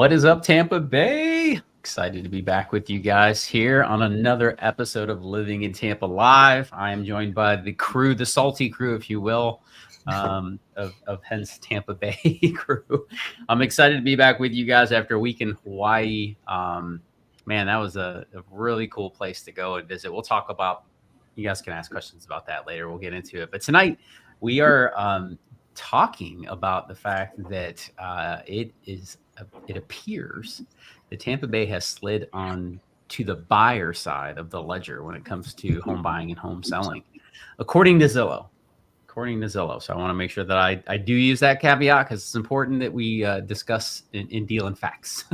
What is up, Tampa Bay? Excited to be back with you guys here on another episode of Living in Tampa Live. I am joined by the crew, the salty crew, if you will, of hence Tampa Bay crew. I'm excited to be back with you guys after a week in Hawaii. Man, that was a really cool place to go and visit. We'll talk about, you guys can ask questions about that later. We'll get into it. But tonight we are talking about the fact that it appears that Tampa Bay has slid on to the buyer side of the ledger when it comes to home buying and home selling, according to Zillow. So I want to make sure that I do use that caveat because it's important that we discuss and deal in facts.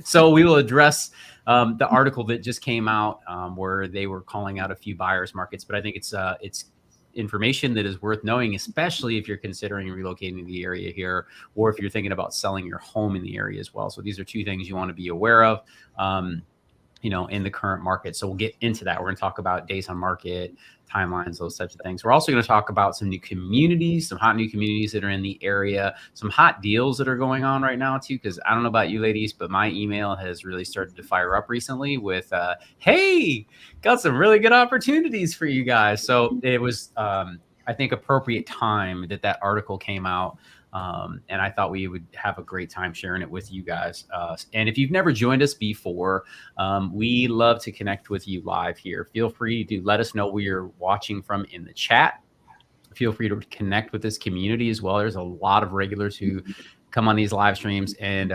So we will address the article that just came out where they were calling out a few buyers markets, but I think it's information that is worth knowing, especially if you're considering relocating to the area here, or if you're thinking about selling your home in the area as well. So these are two things you want to be aware of, in the current market. So we'll get into that. We're going to talk about days on market, timelines, those types of things. We're also going to talk about some new communities, some hot new communities that are in the area, some hot deals that are going on right now too, because I don't know about you ladies, but my email has really started to fire up recently with, hey, got some really good opportunities for you guys. So it was, I think, appropriate time that article came out. And I thought we would have a great time sharing it with you guys. And if you've never joined us before, we love to connect with you live here. Feel free to let us know where you're watching from in the chat. Feel free to connect with this community as well. There's a lot of regulars who come on these live streams and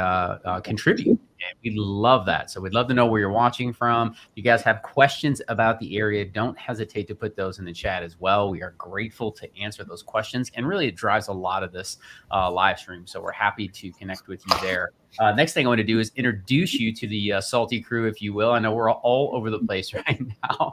contribute. And we love that. So we'd love to know where you're watching from. If you guys have questions about the area, don't hesitate to put those in the chat as well. We are grateful to answer those questions. And really, it drives a lot of this live stream. So we're happy to connect with you there. Next thing I want to do is introduce you to the salty crew, if you will. I know we're all over the place right now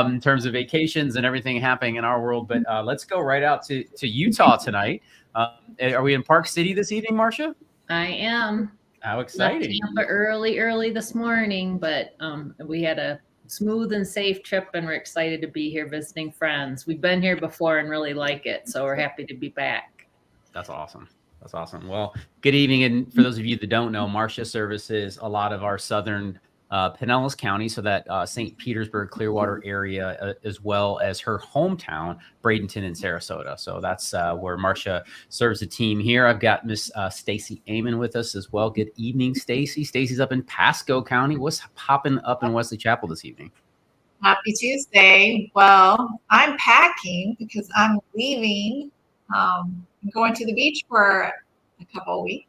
in terms of vacations and everything happening in our world. But let's go right out to Utah tonight. Are we in Park City this evening, Marcia? I am. How exciting. Left Tampa early this morning, but we had a smooth and safe trip, and we're excited to be here visiting friends. We've been here before and really like it, so we're happy to be back. That's awesome. Well, good evening. And for those of you that don't know, Marcia services a lot of our southern Pinellas County, so that St. Petersburg, Clearwater area, as well as her hometown, Bradenton and Sarasota. So that's where Marcia serves the team here. I've got Miss Stacy Amon with us as well. Good evening, Stacy. Stacy's up in Pasco County. What's popping up in Wesley Chapel this evening? Happy Tuesday. Well, I'm packing because I'm leaving. I'm going to the beach for a couple of weeks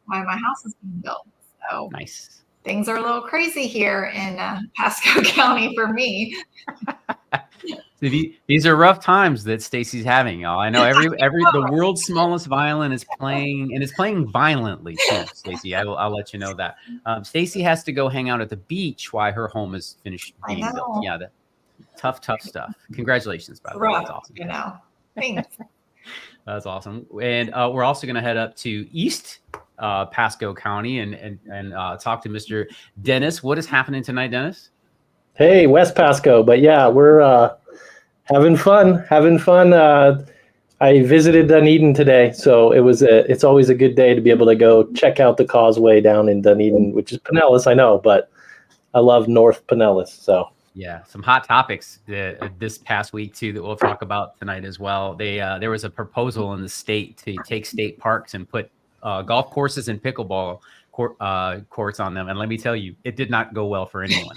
while my house is being built. So nice. Things are a little crazy here in Pasco County for me. These are rough times that Stacy's having, y'all. I know the world's smallest violin is playing, and it's playing violently too, Stacy. I'll let you know that. Stacy has to go hang out at the beach while her home is finished being built. Yeah, tough stuff. Congratulations, by the way. That's awesome. Thanks. That's awesome. And we're also going to head up to East Pasco County and talk to Mr. Dennis. What is happening tonight, Dennis? Hey, West Pasco. But yeah, we're having fun. I visited Dunedin today, so it's always a good day to be able to go check out the causeway down in Dunedin, which is Pinellas, I know, but I love North Pinellas. So yeah, some hot topics this past week too that we'll talk about tonight as well. There was a proposal in the state to take state parks and put golf courses and pickleball courts on them. And let me tell you, it did not go well for anyone.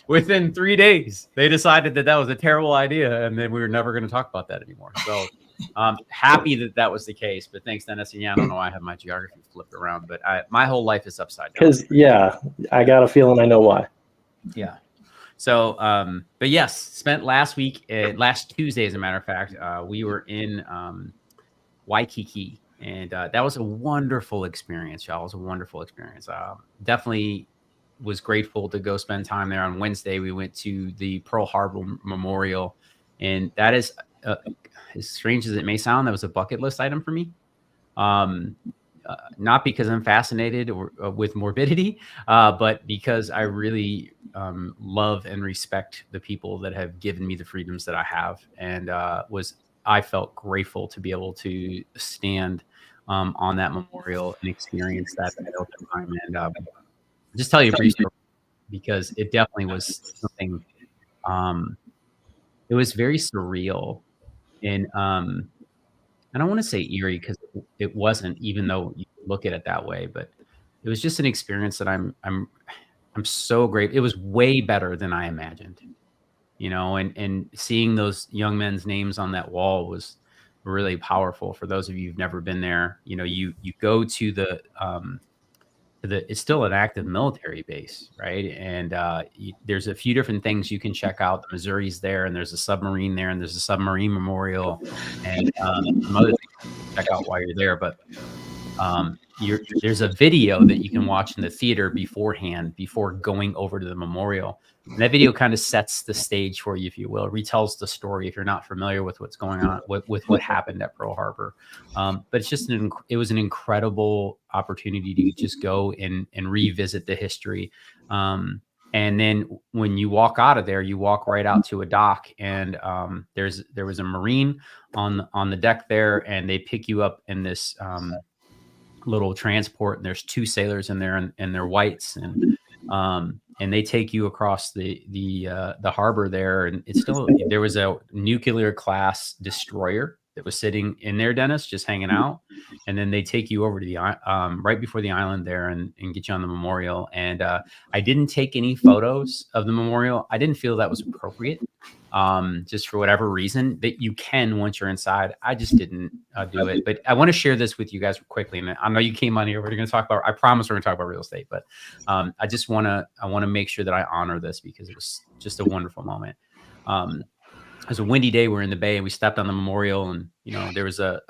Within 3 days, they decided that was a terrible idea. And then we were never going to talk about that anymore. So I'm happy that was the case. But thanks, Dennis. And yeah, I don't know why I have my geography flipped around, but my whole life is upside down. Because, yeah, I got a feeling I know why. Yeah. So, but yes, spent last Tuesday, as a matter of fact, we were in Waikiki, and that was a wonderful experience, y'all. It was a wonderful experience. Definitely was grateful to go spend time there. On Wednesday, we went to the Pearl Harbor Memorial, and that is, as strange as it may sound, that was a bucket list item for me. Not because I'm fascinated with morbidity, but because I really love and respect the people that have given me the freedoms that I have, and I felt grateful to be able to stand on that memorial and experience that open time. And just tell you a brief story because it definitely was something. It was very surreal, and I don't want to say eerie because it wasn't, even though you look at it that way. But it was just an experience that I'm so great. It was way better than I imagined, and seeing those young men's names on that wall was really powerful. For those of you who've never been there, you go to the it's still an active military base, right? And there's a few different things you can check out. The Missouri's there, and there's a submarine there, and there's a submarine memorial, and some other things you can check out while you're there. But there's a video that you can watch in the theater beforehand, before going over to the memorial. And that video kind of sets the stage for you, if you will, retells the story if you're not familiar with what's going on with what happened at Pearl Harbor. But it's just it was an incredible opportunity to just go and revisit the history. And then when you walk out of there, you walk right out to a dock, and there was a Marine on the deck there, and they pick you up in this little transport, and there's 2 sailors in there, and they're whites, and they take you across the harbor there. And it's still, there was a nuclear class destroyer that was sitting in there, Dennis, just hanging out. And then they take you over to the right before the island there and get you on the memorial. And I didn't take any photos of the memorial. I didn't feel that was appropriate, just for whatever reason. That you can once you're inside. I just didn't do it. But I want to share this with you guys quickly. And I know you came on here. We're going to talk about, I promise we're going to talk about real estate. But I want to make sure that I honor this because it was just a wonderful moment. It was a windy day. We're in the Bay, and we stepped on the memorial, and there was a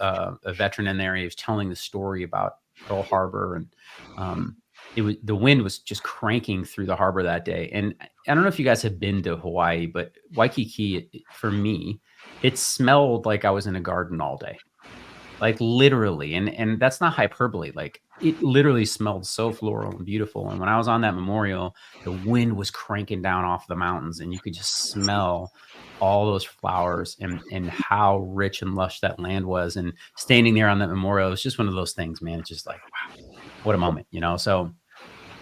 veteran in there. And he was telling the story about Pearl Harbor, and the wind was just cranking through the harbor that day. And I don't know if you guys have been to Hawaii, but Waikiki, for me, it smelled like I was in a garden all day, like literally. And that's not hyperbole. Like, it literally smelled so floral and beautiful. And when I was on that memorial, the wind was cranking down off the mountains, and you could just smell all those flowers and how rich and lush that land was. And standing there on that memorial, it's just one of those things, man. It's just like, wow, what a moment, So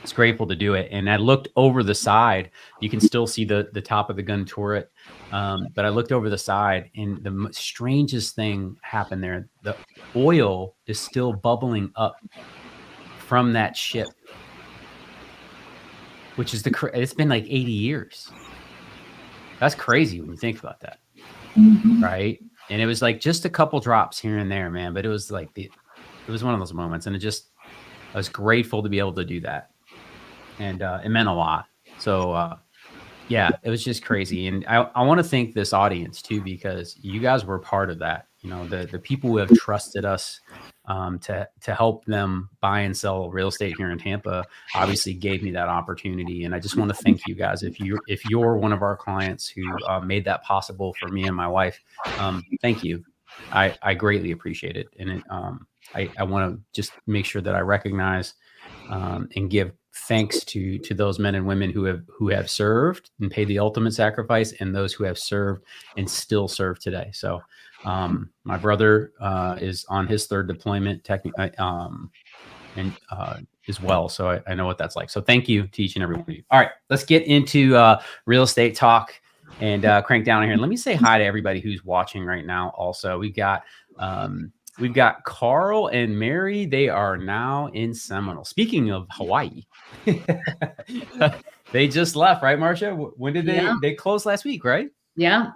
it's grateful to do it. And I looked over the side. You can still see the top of the gun turret. But I looked over the side, and the strangest thing happened there. The oil is still bubbling up from that ship, which is it's been like 80 years. That's crazy when you think about that. Mm-hmm. Right. And it was like just a couple drops here and there, man. But it was like it was one of those moments. And I was grateful to be able to do that. And it meant a lot. So, yeah, it was just crazy. And I want to thank this audience too, because you guys were part of that. The people who have trusted us to help them buy and sell real estate here in Tampa obviously gave me that opportunity. And I just want to thank you guys. If you're one of our clients who made that possible for me and my wife, thank you. I greatly appreciate it. And I want to just make sure that I recognize and give thanks to those men and women who have served and paid the ultimate sacrifice, and those who have served and still serve today. So my brother is on his 3rd deployment as well. So I know what that's like. So thank you to each and every one of you. All right, let's get into real estate talk and crank down here. And let me say hi to everybody who's watching right now. Also, we've got Carl and Mary. They are now in Seminole. Speaking of Hawaii, they just left, right, Marcia? When did they closed last week, right? Yeah.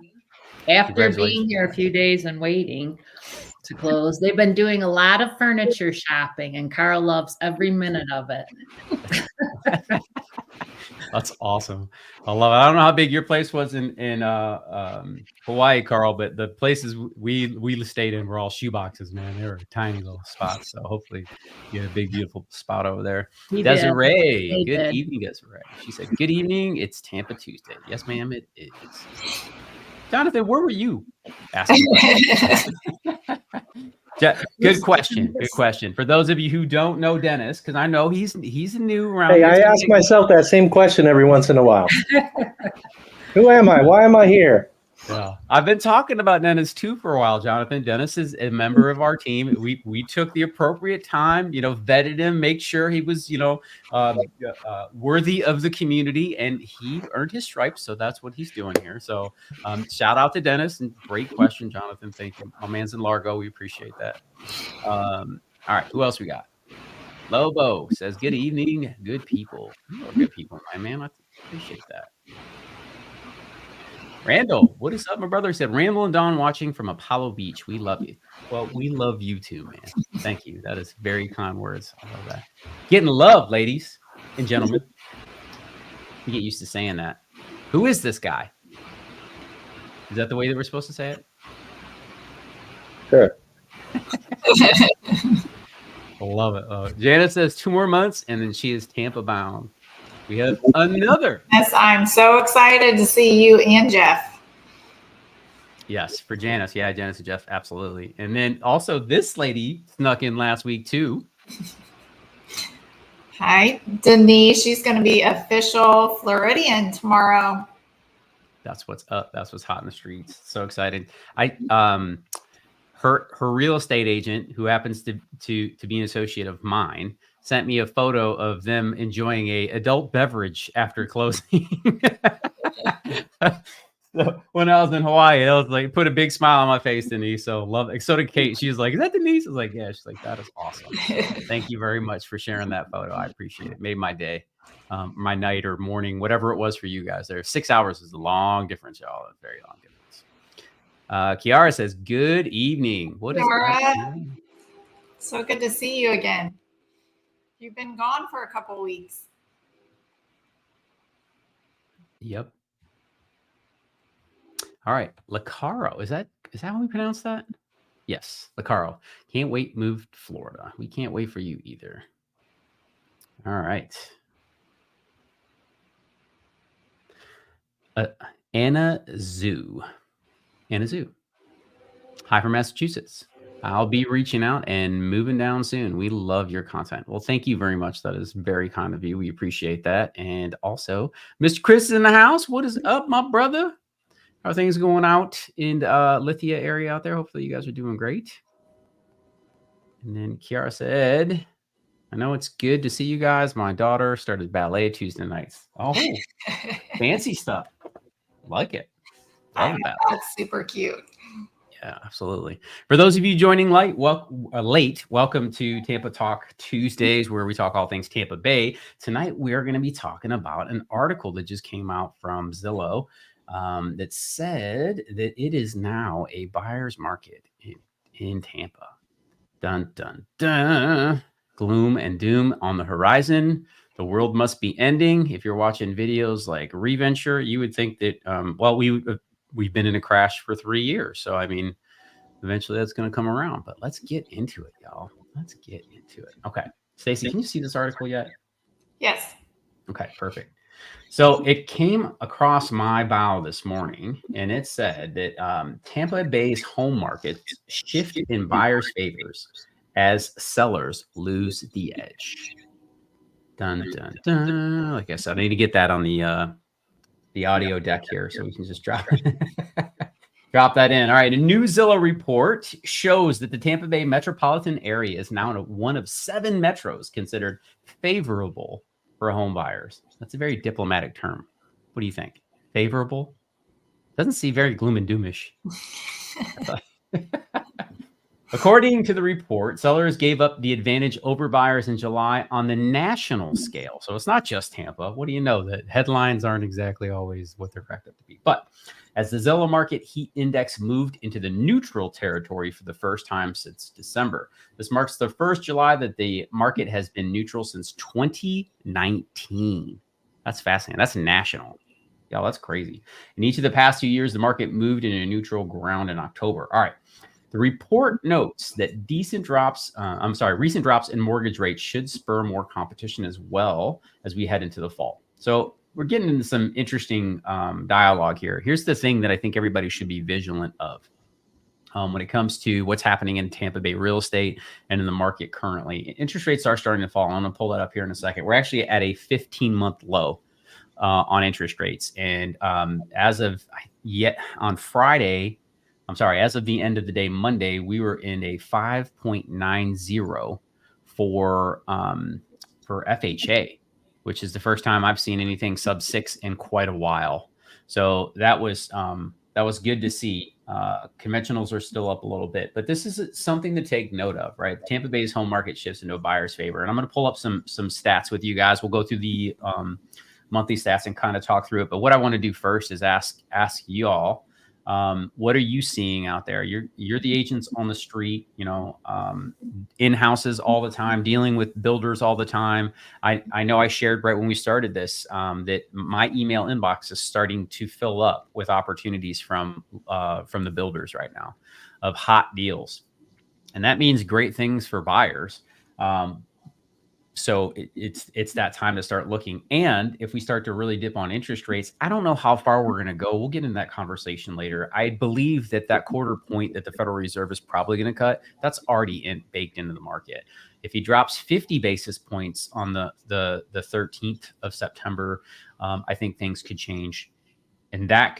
After being here a few days and waiting to close, they've been doing a lot of furniture shopping, and Carl loves every minute of it. That's awesome. I love it. I don't know how big your place was in Hawaii, Carl, but the places we stayed in were all shoeboxes, man. They were tiny little spots. So hopefully you had a big, beautiful spot over there. Desiree, good evening, Desiree. She said, good evening. It's Tampa Tuesday. Yes, ma'am, it is. Jonathan, where were you? Asking Good question. Good question. For those of you who don't know Dennis, because I know he's new around. Hey, I ask myself that same question every once in a while. Who am I? Why am I here? Yeah, I've been talking about Dennis too for a while, Jonathan. Dennis is a member of our team. We took the appropriate time, vetted him, make sure he was, worthy of the community, and he earned his stripes. So that's what he's doing here. So shout out to Dennis, and great question, Jonathan. Thank you. My man's in Largo. We appreciate that. All right, who else we got? Lobo says, good evening, good people. You are good people, my man. I appreciate that. Randall, what is up, my brother? He said, Randall and Dawn watching from Apollo Beach. We love you. Well, we love you too, man. Thank you. That is very kind words. I love that. Getting love, ladies and gentlemen. You get used to saying that. Who is this guy? Is that the way that we're supposed to say it? Sure. I love it. Janet says 2 more months, and then she is Tampa bound. We have another. Yes, I'm so excited to see you and Jeff. Yes, for Janice. Yeah, Janice and Jeff, absolutely. And then also this lady snuck in last week too. Hi, Denise. She's going to be official Floridian tomorrow. That's what's up. That's what's hot in the streets. So excited. Her real estate agent, who happens to be an associate of mine, sent me a photo of them enjoying a adult beverage after closing. So when I was in Hawaii, I was like, put a big smile on my face, Denise. So love it. So did Kate. She was like, is that Denise? I was like, yeah. She's like, that is awesome. Thank you very much for sharing that photo. I appreciate it. Made my day, my night or morning, whatever it was for you guys there. 6 hours is a long difference, y'all. A very long difference. Kiara says, good evening. What is Kiara, so good to see you again. You've been gone for a couple weeks. Yep. All right. Lacaro. Is that how we pronounce that? Yes. Lacaro. Can't wait. Moved to Florida. We can't wait for you either. All right. Anna Zoo. Hi from Massachusetts. I'll be reaching out and moving down soon. We love your content. Well, thank you very much. That is very kind of you. We appreciate that. And also, Mr. Chris is in the house. What is up, my brother? How are things going out in Lithia area out there? Hopefully you guys are doing great. And then Kiara said, I know it's good to see you guys. My daughter started ballet Tuesday nights. Oh, fancy stuff. Like it. Love that. That's super cute. Yeah, absolutely. For those of you joining late, welcome to Tampa Talk Tuesdays, where we talk all things Tampa Bay. Tonight, we are going to be talking about an article that just came out from Zillow that said that it is now a buyer's market in Tampa. Dun, dun, dun. Gloom and doom on the horizon. The world must be ending. If you're watching videos like Reventure, you would think that, we've been in a crash for 3 years. So, I mean, eventually that's going to come around. But let's get into it, y'all. Let's get into it. Okay. Stacey, can you see this article yet? Yes. Okay, perfect. So it came across my bow this morning, and it said that Tampa Bay's home market shift in buyers' favors as sellers lose the edge. Dun, dun, dun. Like I said, I need to get that on the audio deck here so we can just drop that in. All right. A new Zillow report shows that the Tampa Bay metropolitan area is now one of 7 metros considered favorable for home buyers. That's a very diplomatic term. What do you think? Favorable? Doesn't seem very gloom and doomish. According to the report, sellers gave up the advantage over buyers in July on the national scale. So it's not just Tampa. What do you know? That headlines aren't exactly always what they're cracked up to be. But as the Zillow Market Heat Index moved into the neutral territory for the first time since December, this marks the first July that the market has been neutral since 2019. That's fascinating. That's national. Yeah, that's crazy. In each of the past 2 years, the market moved into neutral ground in October. All right. The report notes that recent drops in mortgage rates should spur more competition as well as we head into the fall. So we're getting into some interesting dialogue here. Here's the thing that I think everybody should be vigilant of when it comes to what's happening in Tampa Bay real estate and in the market currently. Interest rates are starting to fall. I'm going to pull that up here in a second. We're actually at a 15-month low on interest rates. And as of the end of the day, Monday, we were in a 5.90 for FHA, which is the first time I've seen anything sub 6 in quite a while. So that was good to see. Conventionals are still up a little bit, but this is something to take note of, right? Tampa Bay's home market shifts into a buyer's favor. And I'm going to pull up some stats with you guys. We'll go through the monthly stats and kind of talk through it. But what I want to do first is ask y'all, what are you seeing out there? You're the agents on the street, in houses all the time, dealing with builders all the time. I know I shared right when we started this that my email inbox is starting to fill up with opportunities from the builders right now of hot deals, and that means great things for buyers. So it's that time to start looking. And if we start to really dip on interest rates, I don't know how far we're going to go. We'll get into that conversation later. I believe that quarter point that the Federal Reserve is probably going to cut, that's already baked into the market. If he drops 50 basis points on the 13th of September, I think things could change. And that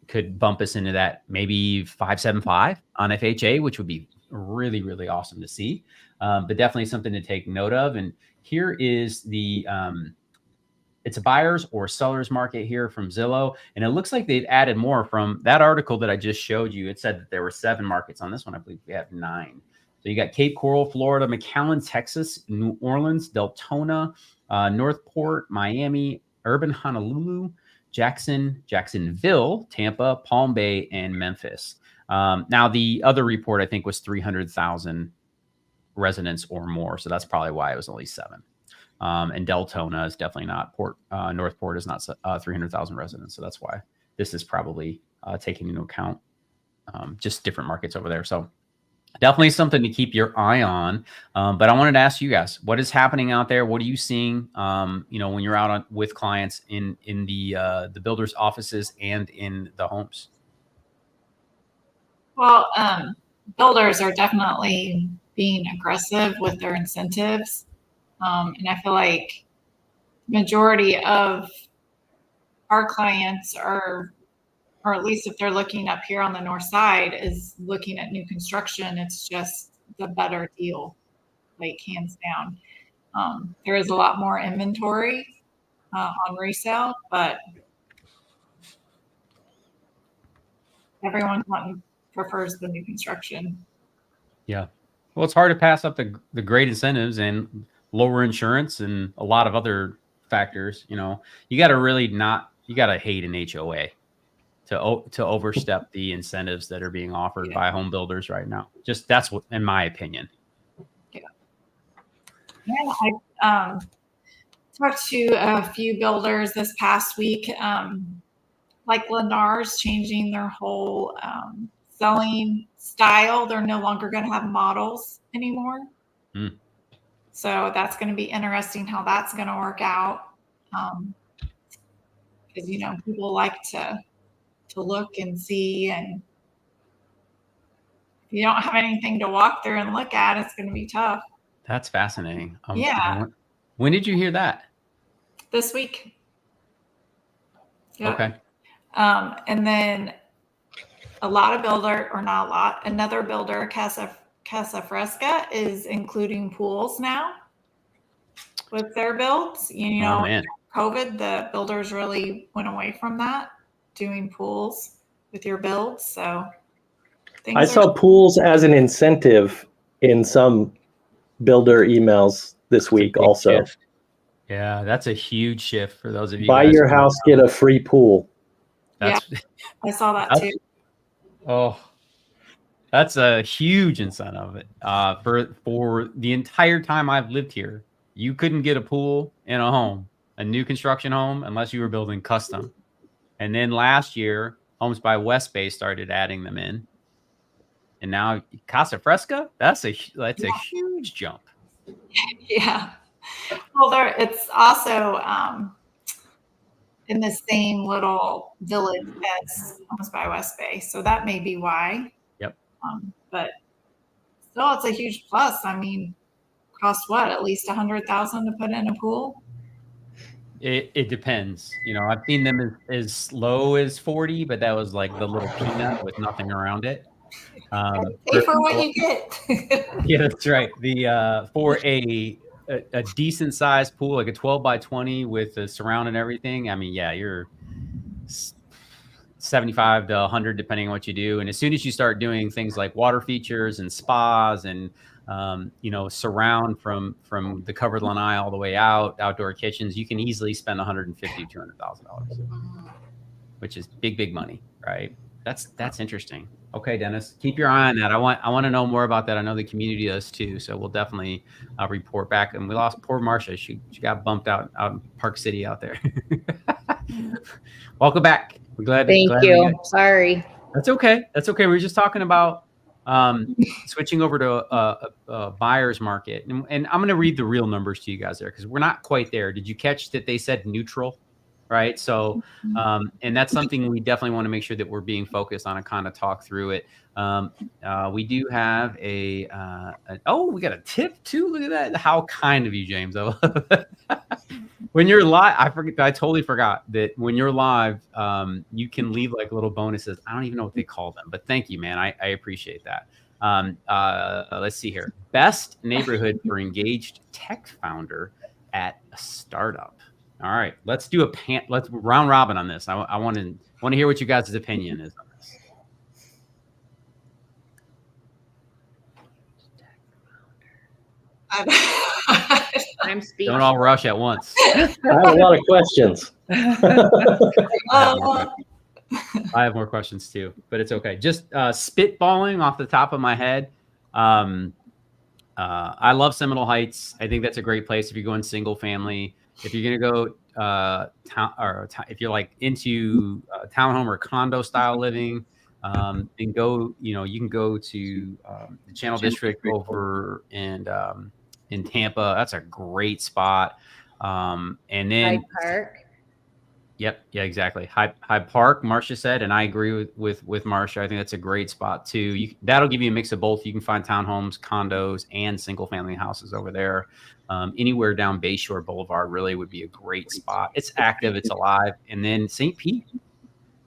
could bump us into that maybe 5.75 on FHA, which would be really, really awesome to see. But definitely something to take note of. And here is it's a buyer's or seller's market here from Zillow. And it looks like they've added more from that article that I just showed you. It said that there were 7 markets. On this one, I believe we have 9. So you got Cape Coral, Florida, McAllen, Texas, New Orleans, Deltona, Northport, Miami, Urban Honolulu, Jacksonville, Tampa, Palm Bay, and Memphis. Now, the other report, I think, was 300,000 residents or more. So that's probably why it was only 7. And Deltona is definitely not Northport is not 300,000 residents. So that's why this is probably taking into account just different markets over there. So definitely something to keep your eye on. But I wanted to ask you guys, what is happening out there? What are you seeing, when you're out with clients in the builders' offices and in the homes? Well, builders are definitely being aggressive with their incentives. And I feel like majority of our clients are, or at least if they're looking up here on the north side, is looking at new construction. It's just the better deal, like hands down. There is a lot more inventory on resale, but everyone prefers the new construction. Yeah. Well, it's hard to pass up the great incentives and lower insurance and a lot of other factors. You got to hate an HOA to overstep the incentives that are being offered by home builders right now. Just that's what, in my opinion. Yeah. I talked to a few builders this past week, like Lennar's changing their whole selling style. They're no longer going to have models anymore. So that's going to be interesting how that's going to work out. Because, people like to look and see, and if you don't have anything to walk through and look at, it's going to be tough. That's fascinating. Yeah. When did you hear that? This week. Yep. Okay. And then another builder, Casa Fresca, is including pools now with their builds. COVID, the builders really went away from that, doing pools with your builds. So I saw pools as an incentive in some builder emails this week also. Shift. Yeah, that's a huge shift for those of you. Buy your house, get a free pool. I saw that too. Oh, that's a huge incentive. For the entire time I've lived here, you couldn't get a pool in a home, a new construction home, unless you were building custom. And then last year, Homes by West Bay started adding them in. And now Casa Fresca, that's a huge jump. Yeah. Well, it's also in the same little village as Homes by West Bay. So that may be why. Yep. But still, it's a huge plus. I mean, cost what? At least $100,000 to put in a pool? It depends. You know, I've seen them as low as 40, but that was like the little peanut with nothing around it. Pay for what you get. Yeah, that's right. The for a decent sized pool, like a 12 by 20 with a surround and everything. I mean, yeah, you're 75 to 100 depending on what you do. And as soon as you start doing things like water features and spas and you know, surround from the covered lanai all the way out, outdoor kitchens, you can easily spend $150,000 to $200,000, which is big money, right? That's interesting. Okay, Dennis, keep your eye on that. I want to know more about that. I know the community does too, so we'll definitely report back. And we lost poor Marcia. She got bumped out in Park City out there. Welcome back. We're glad. Thank you. Sorry. That's okay. That's okay. We were just talking about switching over to a buyer's market, and I'm going to read the real numbers to you guys there because we're not quite there. Did you catch that they said neutral? Right. So, and that's something we definitely want to make sure that we're being focused on and kind of talk through it. We do have we got a tip too. Look at that. How kind of you, James. When you're live, I totally forgot that when you're live, you can leave like little bonuses. I don't even know what they call them, but thank you, man. I appreciate that. Let's see here. Best neighborhood for engaged tech founder at a startup. All right, let's do let's round robin on this. I want to hear what you guys' opinion is on this. I'm speaking. Don't all rush at once. I have a lot of questions. I have more questions too, but it's okay. Just spitballing off the top of my head. I love Seminole Heights. I think that's a great place if you're going single family. If you're going to go if you're like into townhome or condo style living, and go, you can go to the Channel District over in Tampa. That's a great spot. And then Hyde Park. Yep. Yeah, exactly. Hyde Park, Marcia said, and I agree with Marcia. I think that's a great spot too. That'll give you a mix of both. You can find townhomes, condos, and single family houses over there. Anywhere down Bayshore Boulevard really would be a great spot. It's active, it's alive. And then St. Pete.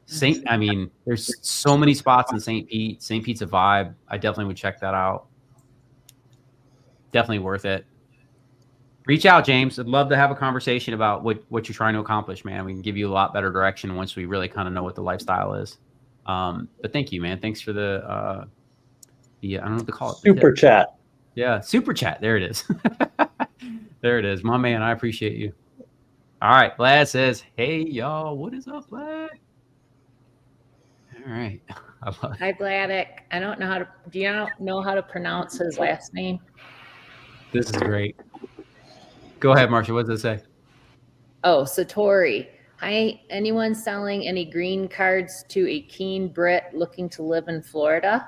There's so many spots in St. Pete. St. Pete's a vibe. I definitely would check that out. Definitely worth it. Reach out, James. I'd love to have a conversation about what you're trying to accomplish, man. We can give you a lot better direction once we really kind of know what the lifestyle is. But thank you, man. Thanks for the I don't know what to call it. Super chat. Yeah, super chat. There it is. There it is. My man, I appreciate you. All right. Vlad says, hey, y'all. What is up, Vlad? All right. Hi, Vladic. I don't know do you know how to pronounce his last name? This is great. Go ahead, Marcia. What does it say? Oh, Satori. Hi, anyone selling any green cards to a keen Brit looking to live in Florida?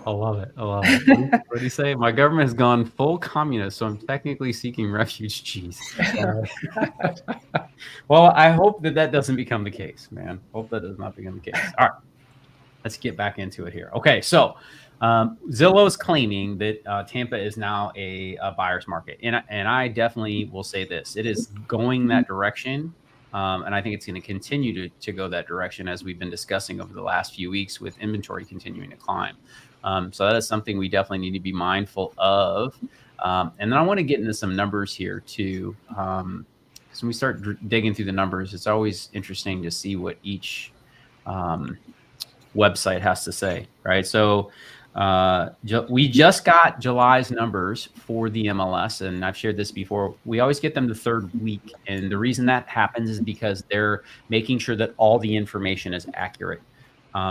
I love it. What do you say? My government has gone full communist, so I'm technically seeking refuge. Jeez. Well, I hope that doesn't become the case, man. Hope that does not become the case. All right. Let's get back into it here. Okay, so Zillow is claiming that Tampa is now a buyer's market. And I definitely will say this. It is going that direction. And I think it's going to continue to go that direction as we've been discussing over the last few weeks with inventory continuing to climb. So that is something we definitely need to be mindful of. And then I want to get into some numbers here too. So when we start digging through the numbers, it's always interesting to see what each website has to say, right? So we just got July's numbers for the MLS, and I've shared this before. We always get them the third week, and the reason that happens is because they're making sure that all the information is accurate.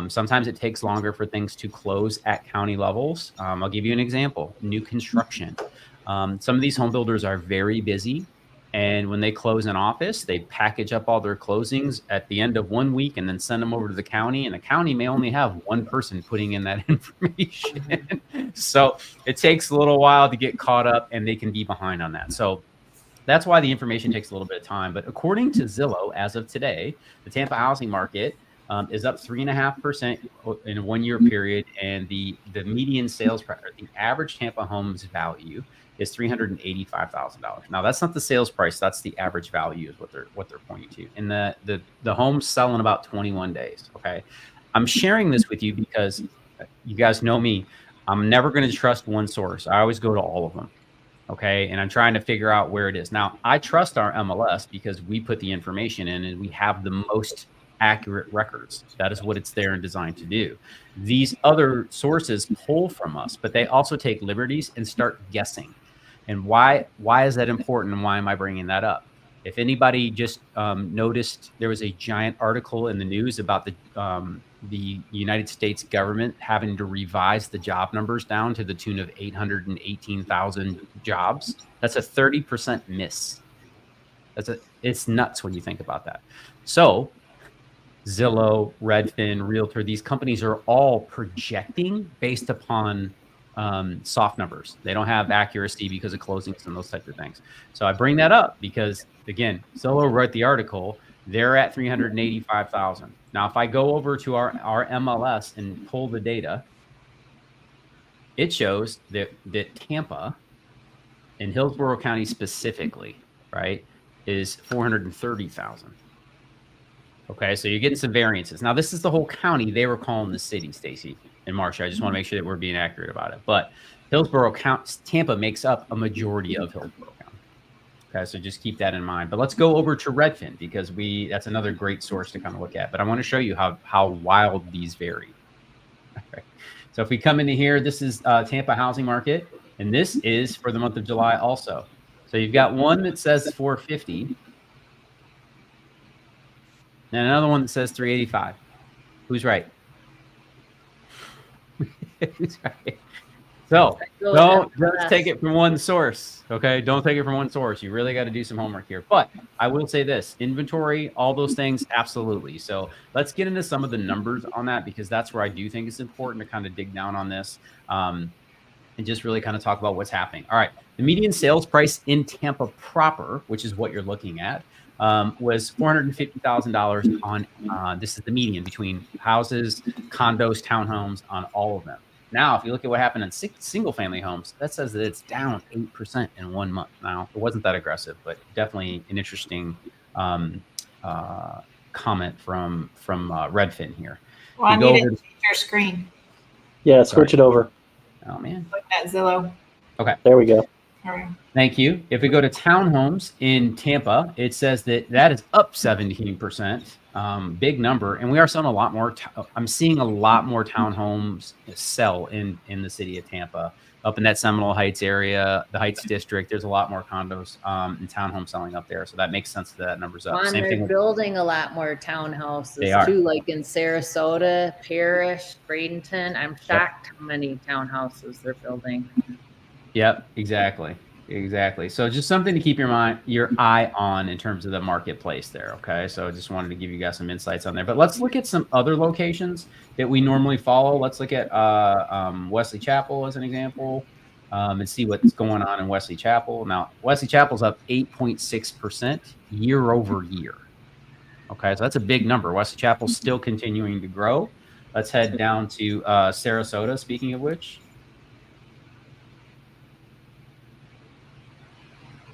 Sometimes it takes longer for things to close at county levels. I'll give you an example. New construction. Some of these home builders are very busy, and when they close an office, they package up all their closings at the end of 1 week and then send them over to the county. And the county may only have one person putting in that information. So it takes a little while to get caught up, and they can be behind on that. So that's why the information takes a little bit of time. But according to Zillow, as of today, the Tampa housing market is up 3.5% in a 1 year period, and the median sales price, or the average Tampa home's value, is $385,000. Now that's not the sales price; that's the average value, is what they're pointing to. And the home's sell in about 21 days. Okay, I'm sharing this with you because you guys know me. I'm never going to trust one source. I always go to all of them. Okay, and I'm trying to figure out where it is. Now I trust our MLS because we put the information in and we have the most accurate records. That is what it's there and designed to do. These other sources pull from us, but they also take liberties and start guessing. And why is that important, and why am I bringing that up? If anybody just noticed, there was a giant article in the news about the United States government having to revise the job numbers down to the tune of 818,000 jobs. That's a 30% miss. It's nuts when you think about that. So Zillow, Redfin, Realtor, these companies are all projecting based upon soft numbers. They don't have accuracy because of closings and those types of things. So I bring that up because, again, Zillow wrote the article. They're at 385,000. Now, if I go over to our MLS and pull the data, it shows that Tampa, in Hillsborough County specifically, right, is 430,000. Okay, so you're getting some variances. Now, this is the whole county. They were calling the city, Stacy and Marcia. I just want to make sure that we're being accurate about it. But Hillsborough County, Tampa makes up a majority of Hillsborough County. Okay, so just keep that in mind. But let's go over to Redfin because that's another great source to kind of look at. But I want to show you how wild these vary. Okay. So if we come into here, this is Tampa housing market, and this is for the month of July also. So you've got one that says 450. And another one that says 385. Who's right? Who's right? So don't just take it from one source. Okay, don't take it from one source. You really got to do some homework here. But I will say this: inventory, all those things, absolutely. So let's get into some of the numbers on that, because that's where I do think it's important to kind of dig down on this and just really kind of talk about what's happening. All right, the median sales price in Tampa proper, which is what you're looking at, was $450,000 on, this is the median between houses, condos, townhomes, on all of them. Now, if you look at what happened in single family homes, that says that it's down 8% in 1 month. Now, it wasn't that aggressive, but definitely an interesting comment from Redfin here. Well, I need to change your screen. Yeah, switch it over. Oh, man. Look at Zillow. Okay. There we go. Thank you. If we go to townhomes in Tampa, it says that is up 17%. Big number. And we are selling a lot more. I'm seeing a lot more townhomes sell in the city of Tampa. Up in that Seminole Heights area, the Heights District, there's a lot more condos and townhomes selling up there. So that makes sense that number's up. Juan, Same thing. they're building a lot more townhouses too, like in Sarasota, Parrish, Bradenton. I'm shocked how many townhouses they're building. Yep, exactly. So just something to keep your eye on in terms of the marketplace there. Okay, so I just wanted to give you guys some insights on there. But let's look at some other locations that we normally follow. Let's look at Wesley Chapel as an example and see what's going on in Wesley Chapel. Now, Wesley Chapel's up 8.6% year over year. Okay, so that's a big number. Wesley Chapel's still continuing to grow. Let's head down to Sarasota, speaking of which.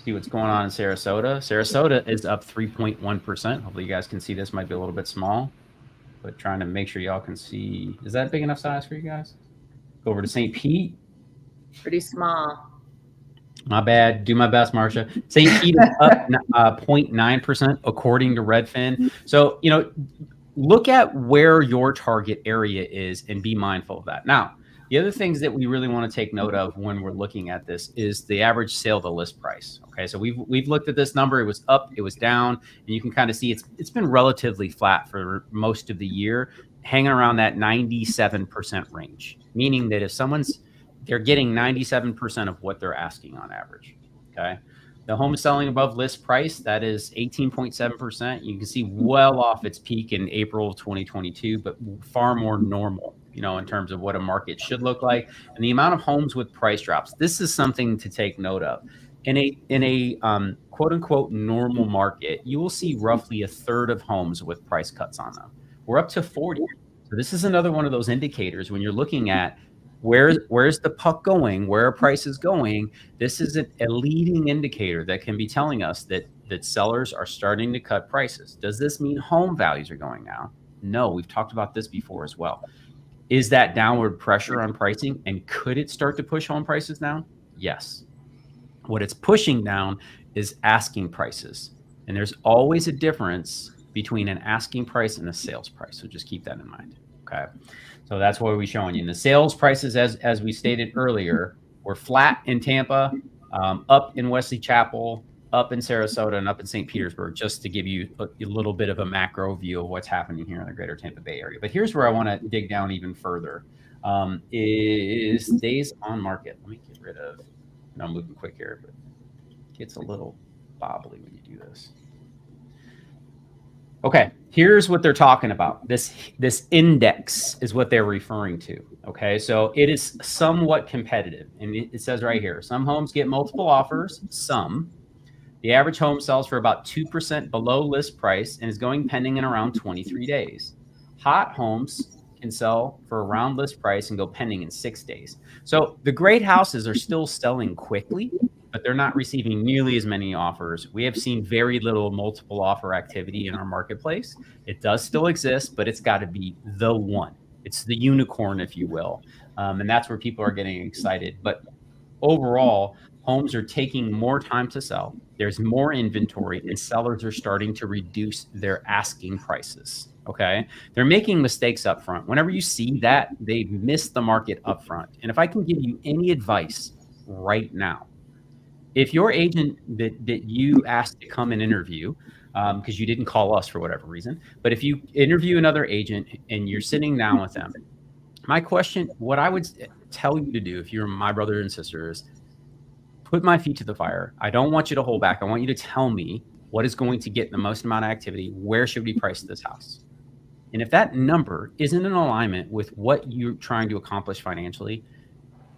See what's going on in Sarasota. Sarasota is up 3.1%. Hopefully you guys can see this. Might be a little bit small, but trying to make sure y'all can see. Is that big enough size for you guys? Go over to St. Pete. Pretty small. My bad. Do my best, Marcia. St. Pete is up 0.9% according to Redfin. So, look at where your target area is and be mindful of that. Now, the other things that we really want to take note of when we're looking at this is the average sale to list price. Okay, so we've looked at this number. It was up, it was down, and you can kind of see it's been relatively flat for most of the year, hanging around that 97% range. Meaning that if they're getting 97% of what they're asking on average. Okay, the home selling above list price, that is 18.7%. You can see well off its peak in April of 2022, but far more normal, in terms of what a market should look like. And the amount of homes with price drops, this is something to take note of. In a quote unquote normal market, you will see roughly a third of homes with price cuts on them. we're up to 40. So this is another one of those indicators when you're looking at where's the puck going, where are prices going. This is a leading indicator that can be telling us that sellers are starting to cut prices. Does this mean home values are going down? No, we've talked about this before as well. Is that downward pressure on pricing, and could it start to push home prices down? Yes. What it's pushing down is asking prices. And there's always a difference between an asking price and a sales price. So just keep that in mind. Okay. So that's what we're showing you. And the sales prices, as we stated earlier, were flat in Tampa, up in Wesley Chapel, up in Sarasota, and up in St. Petersburg, just to give you a little bit of a macro view of what's happening here in the greater Tampa Bay area. But here's where I want to dig down even further, is days on market. Let me get rid of, I'm moving quick here, but it gets a little bobbly when you do this. Okay, here's what they're talking about. This index is what they're referring to. Okay, so it is somewhat competitive. And it says right here, some homes get multiple offers, some. The average home sells for about 2% below list price and is going pending in around 23 days. Hot homes can sell for around list price and go pending in 6 days. So the great houses are still selling quickly, but they're not receiving nearly as many offers. We have seen very little multiple offer activity in our marketplace. It does still exist, but it's got to be the one. It's the unicorn, if you will. And that's where people are getting excited. But overall, homes are taking more time to sell. There's more inventory, and sellers are starting to reduce their asking prices. Okay. They're making mistakes up front. Whenever you see that, they've missed the market up front. And if I can give you any advice right now, if your agent that you asked to come and interview, because you didn't call us for whatever reason, but if you interview another agent and you're sitting down with them, my question, what I would tell you to do if you're my brother and sister is put my feet to the fire. I don't want you to hold back. I want you to tell me what is going to get the most amount of activity. Where should we price this house? And if that number isn't in alignment with what you're trying to accomplish financially,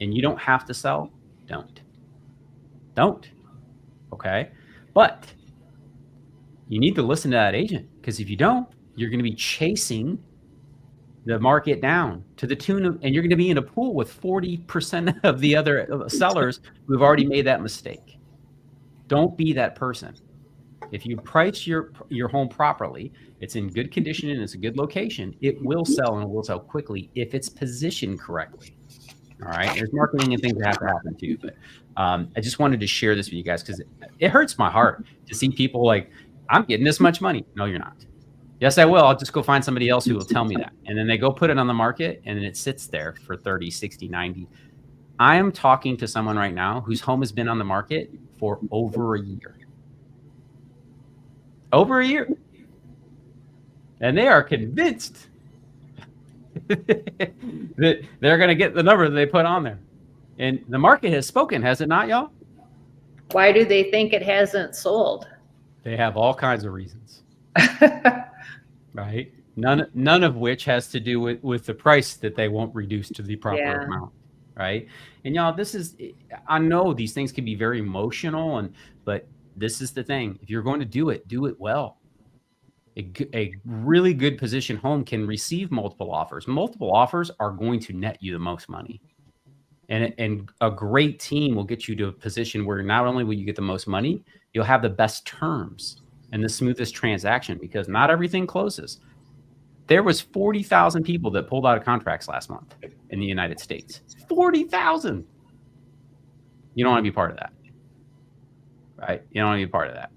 and you don't have to sell, don't. Okay. But you need to listen to that agent, because if you don't, you're going to be chasing the market down to the tune of, and you're going to be in a pool with 40% of the other sellers who've already made that mistake. Don't be that person. If you price your home properly, it's in good condition and it's a good location, it will sell, and it will sell quickly if it's positioned correctly. All right. There's marketing and things that have to happen too. But I just wanted to share this with you guys because it hurts my heart to see people like, I'm getting this much money. No, you're not. Yes, I will. I'll just go find somebody else who will tell me that. And then they go put it on the market and then it sits there for 30, 60, 90. I am talking to someone right now whose home has been on the market for over a year. Over a year. And they are convinced that they're going to get the number that they put on there. And the market has spoken, has it not, y'all? Why do they think it hasn't sold? They have all kinds of reasons. Right? None of which has to do with the price that they won't reduce to the proper amount. Right? And y'all, I know these things can be very emotional, but this is the thing. If you're going to do it well. A really good position home can receive multiple offers. Multiple offers are going to net you the most money. And a great team will get you to a position where not only will you get the most money, you'll have the best terms and the smoothest transaction, because not everything closes. There was 40,000 people that pulled out of contracts last month in the United States. 40,000. You don't want to be part of that. Right? You don't want to be part of that.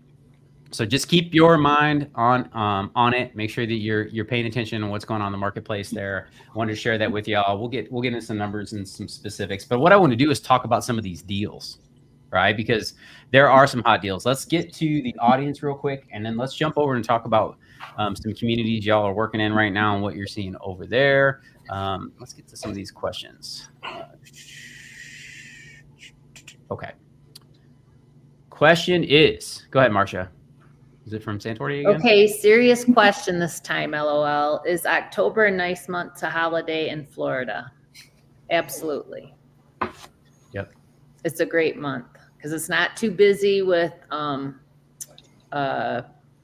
So just keep your mind on it. Make sure that you're paying attention to what's going on in the marketplace there. I wanted to share that with y'all. We'll get into some numbers and some specifics. But what I want to do is talk about some of these deals, right? Because there are some hot deals. Let's get to the audience real quick, and then let's jump over and talk about some communities y'all are working in right now and what you're seeing over there. Let's get to some of these questions. Okay. Question is, go ahead, Marcia. Is it from Santori again? Okay, serious question this time, LOL. Is October a nice month to holiday in Florida? Absolutely. Yep. It's a great month because it's not too busy with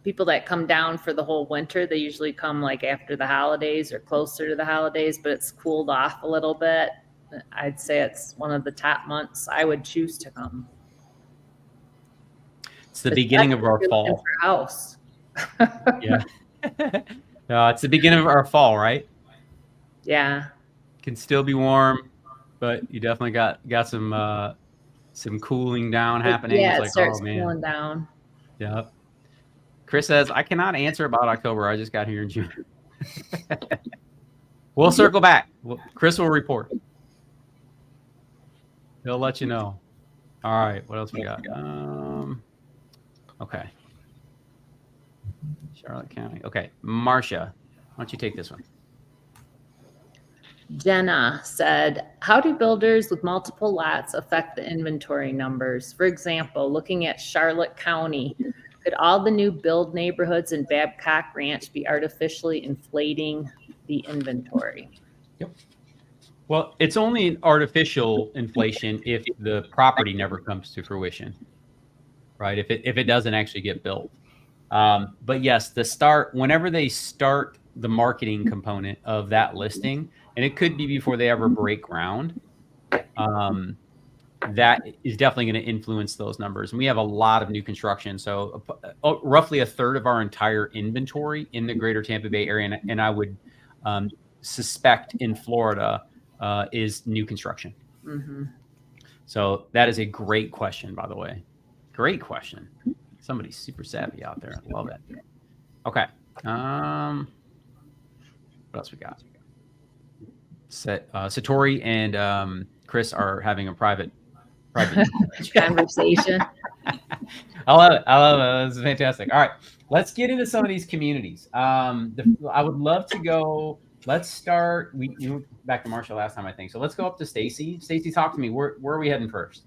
people that come down for the whole winter, they usually come like after the holidays or closer to the holidays, but it's cooled off a little bit. I'd say it's one of the top months I would choose to come. It's the beginning of our fall. For house. Yeah. No, it's the beginning of our fall, right? Yeah. Can still be warm, but you definitely got some cooling down happening. Yeah, it's it like, starts oh man. cooling down. Yeah. Chris says, I cannot answer about October. I just got here in June. We'll circle back. Chris will report. He'll let you know. All right. What else we got? Okay. Charlotte County. Okay. Marcia, why don't you take this one? Jenna said, how do builders with multiple lots affect the inventory numbers? For example, looking at Charlotte County, could all the new build neighborhoods in Babcock Ranch be artificially inflating the inventory? Yep. Well, it's only an artificial inflation if the property never comes to fruition, right? If it doesn't actually get built. But yes, whenever they start the marketing component of that listing, and it could be before they ever break ground, that is definitely going to influence those numbers. And we have a lot of new construction. So roughly a third of our entire inventory in the greater Tampa Bay area, and I would suspect in Florida, is new construction. Mm-hmm. So that is a great question, by the way. Great question. Somebody's super savvy out there. I love it. Okay. What else we got? Satori and Chris are having a private conversation. I love it. This is fantastic. All right, let's get into some of these communities. I would love to go. Let's start. We went back to Marcia last time, I think. So let's go up to Stacy. Stacy, talk to me. Where are we heading first?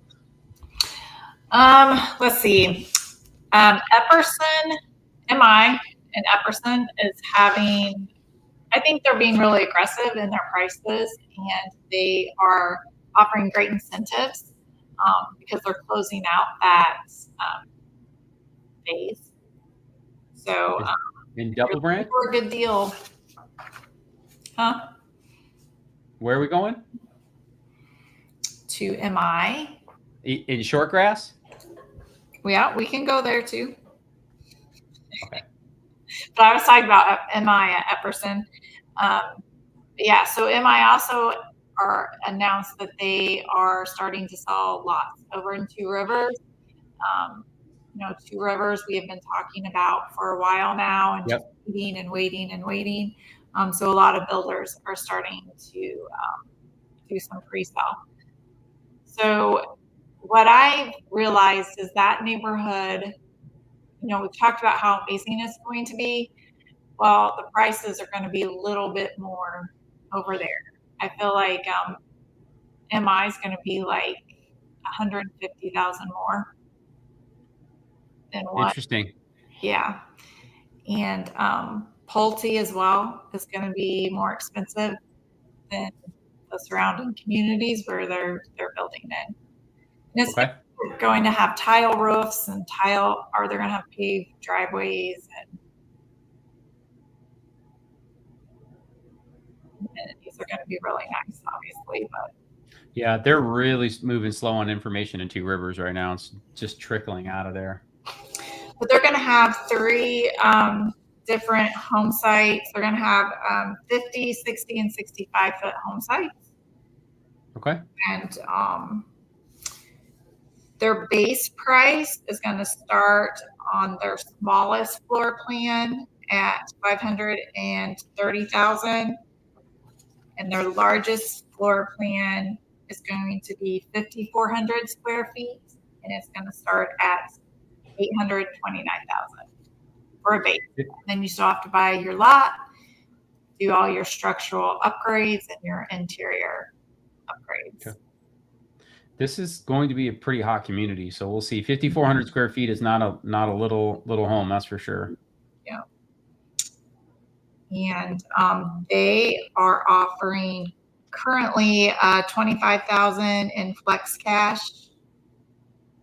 Let's see. Epperson, MI and Epperson is having, I think they're being really aggressive in their prices, and they are offering great incentives because they're closing out that phase. So in Double Brand? For a good deal. Huh? Where are we going? To MI. In Shortgrass? Yeah, we can go there too. Okay. But I was talking about MI at Epperson. Yeah, so MI also announced that they are starting to sell lots over in Two Rivers. Two Rivers we have been talking about for a while now, and just waiting and waiting and waiting. So a lot of builders are starting to do some pre-sale. So what I realized is that neighborhood, we've talked about how amazing it's going to be. Well, the prices are going to be a little bit more over there. I feel like MI is going to be like 150,000 more than what. Interesting. Yeah, and Pulte as well is going to be more expensive than the surrounding communities where they're building in. And it's going to have tile roofs and they're going to have paved driveways and amenities are going to be really nice, obviously. But yeah, they're really moving slow on information in Two Rivers right now. It's just trickling out of there. But they're going to have 3 different home sites. They're going to have 50, 60, and 65-foot home sites. Okay. And their base price is going to start on their smallest floor plan at $530,000, and their largest floor plan is going to be 5,400 square feet, and it's going to start at $829,000 for a base. And then you still have to buy your lot, do all your structural upgrades and your interior upgrades. Okay. This is going to be a pretty hot community, so we'll see. 5,400 square feet is not a little home, that's for sure. Yeah. And they are offering currently $25,000 in flex cash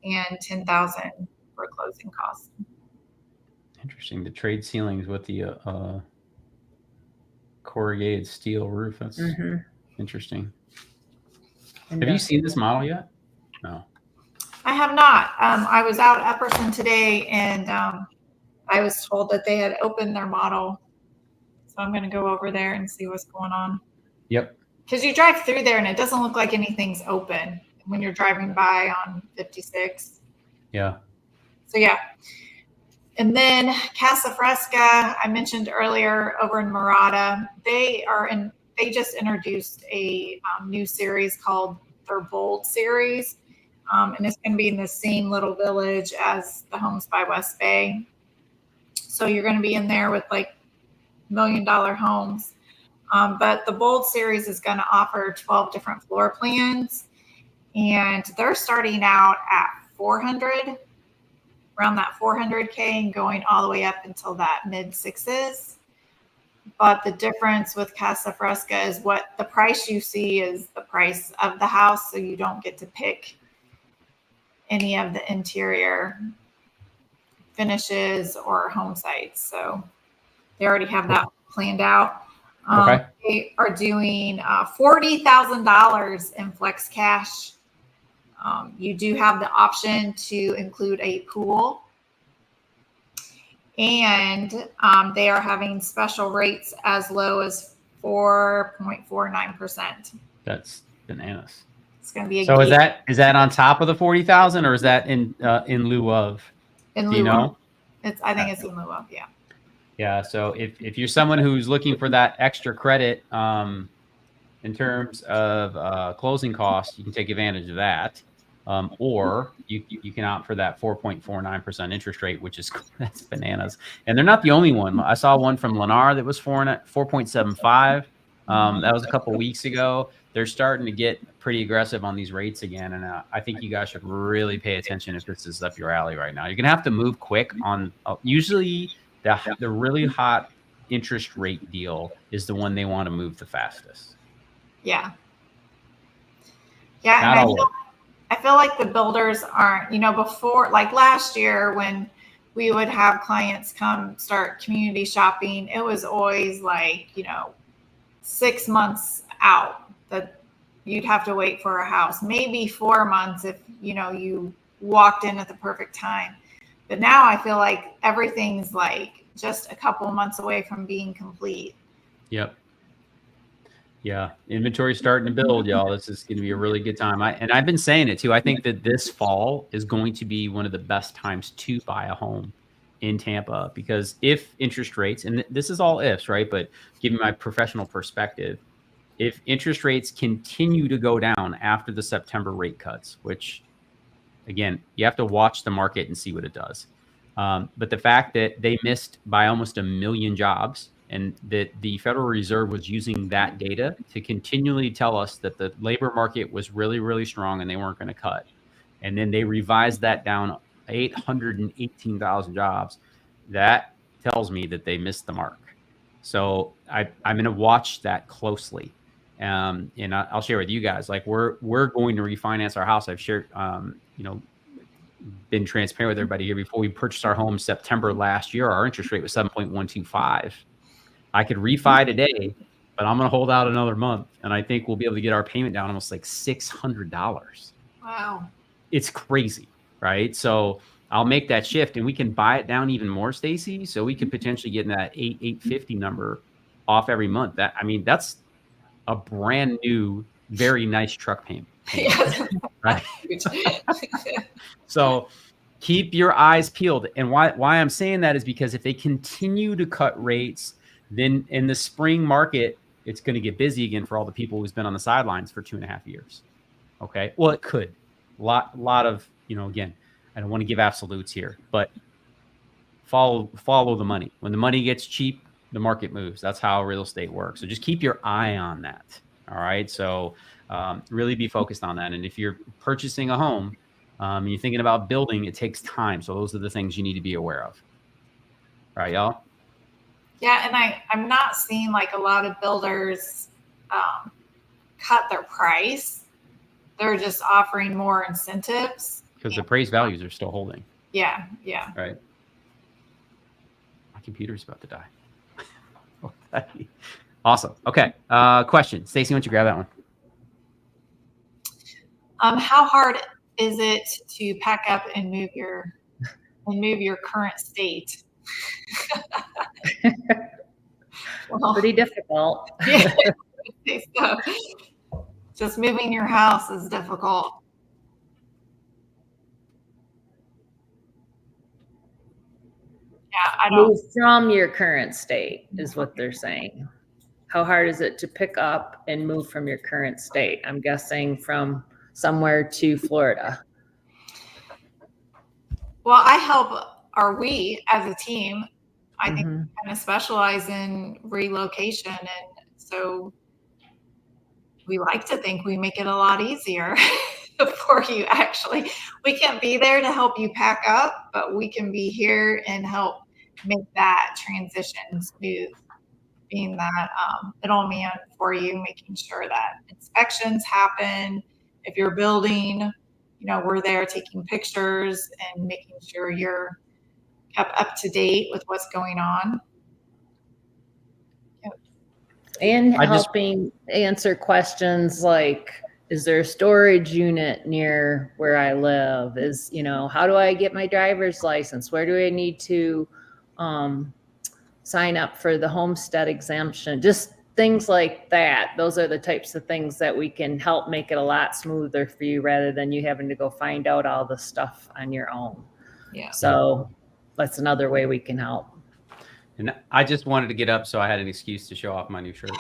and $10,000 for closing costs. Interesting. The trade ceilings with the corrugated steel roof. That's interesting. And, Have you seen this model yet? No. I have not. I was out at Epperson today, and I was told that they had opened their model. So I'm going to go over there and see what's going on. Yep. Because you drive through there, and it doesn't look like anything's open when you're driving by on 56. Yeah. So, yeah. And then Casa Fresca, I mentioned earlier over in Murata, they just introduced a new series called their Bold series. And it's going to be in the same little village as the Homes by West Bay. So you're going to be in there with like $1 million homes. But the Bold series is going to offer 12 different floor plans. And they're starting out at 400, around that 400K, and going all the way up until that mid sixes. But the difference with Casa Fresca is what the price you see is the price of the house. So you don't get to pick any of the interior finishes or home sites. So they already have that planned out. Okay. They are doing $40,000 in flex cash. You do have the option to include a pool. And they are having special rates as low as 4.49%. That's bananas. It's going to be a So is that on top of the 40,000, or is that in lieu of? in Do you lieu know? of. I think it's in lieu of, yeah. Yeah. So if you're someone who's looking for that extra credit in terms of closing costs, you can take advantage of that. Or you can opt for that 4.49% interest rate, which is that's bananas. And they're not the only one. I saw one from Lennar that was 4.75. That was a couple weeks ago. They're starting to get pretty aggressive on these rates again, and I think you guys should really pay attention if this is up your alley right now. You're gonna have to move quick on. Usually, the really hot interest rate deal is the one they want to move the fastest. Yeah. Yeah. Not And all. I feel like the builders aren't, before, like last year when we would have clients come start community shopping, it was always like, 6 months out that you'd have to wait for a house, maybe 4 months if, you walked in at the perfect time. But now I feel like everything's like just a couple of months away from being complete. Yep. Yeah, inventory's starting to build, y'all. This is going to be a really good time. I've been saying it too. I think that this fall is going to be one of the best times to buy a home in Tampa, because if interest rates, and this is all ifs, right? But giving my professional perspective, if interest rates continue to go down after the September rate cuts, which again, you have to watch the market and see what it does. But the fact that they missed by almost 1 million jobs, and that the Federal Reserve was using that data to continually tell us that the labor market was really, really strong and they weren't going to cut. And then they revised that down 818,000 jobs. That tells me that they missed the mark. So I'm going to watch that closely. And I'll share with you guys, like we're going to refinance our house. I've shared, been transparent with everybody here. Before we purchased our home September last year, our interest rate was 7.125. I could refi today, but I'm going to hold out another month, and I think we'll be able to get our payment down almost like $600. Wow. It's crazy, right? So I'll make that shift, and we can buy it down even more, Stacy. So we could potentially get in that $850 number off every month. That's a brand new, very nice truck payment. Right? So keep your eyes peeled. And why I'm saying that is because if they continue to cut rates, then in the spring market, it's going to get busy again for all the people who's been on the sidelines for 2.5 years. Okay. Well, it could. Lot of, again, I don't want to give absolutes here, but follow the money. When the money gets cheap, the market moves. That's how real estate works. So just keep your eye on that. All right. So really be focused on that. And if you're purchasing a home and you're thinking about building, it takes time. So those are the things you need to be aware of. All right, y'all. Yeah, and I'm not seeing like a lot of builders cut their price. They're just offering more incentives. Because the appraised values are still holding. Yeah. Right. My computer's about to die. Awesome. Okay. Question. Stacy, why don't you grab that one? How hard is it to pack up and move your current state? Well, Pretty difficult. yeah, so just moving your house is difficult. Yeah, I don't. Move from your current state is what they're saying. How hard is it to pick up and move from your current state? I'm guessing from somewhere to Florida. Well, we as a team, I think we kind of specialize in relocation. And so we like to think we make it a lot easier for you. Actually, we can't be there to help you pack up, but we can be here and help make that transition smooth, being that middleman for you, making sure that inspections happen. If you're building, we're there taking pictures and making sure you're kept up to date with what's going on. And helping answer questions like, is there a storage unit near where I live? How do I get my driver's license? Where do I need to sign up for the homestead exemption? Just things like that. Those are the types of things that we can help make it a lot smoother for you rather than you having to go find out all the stuff on your own. Yeah. So that's another way we can help. And I just wanted to get up so I had an excuse to show off my new shirt.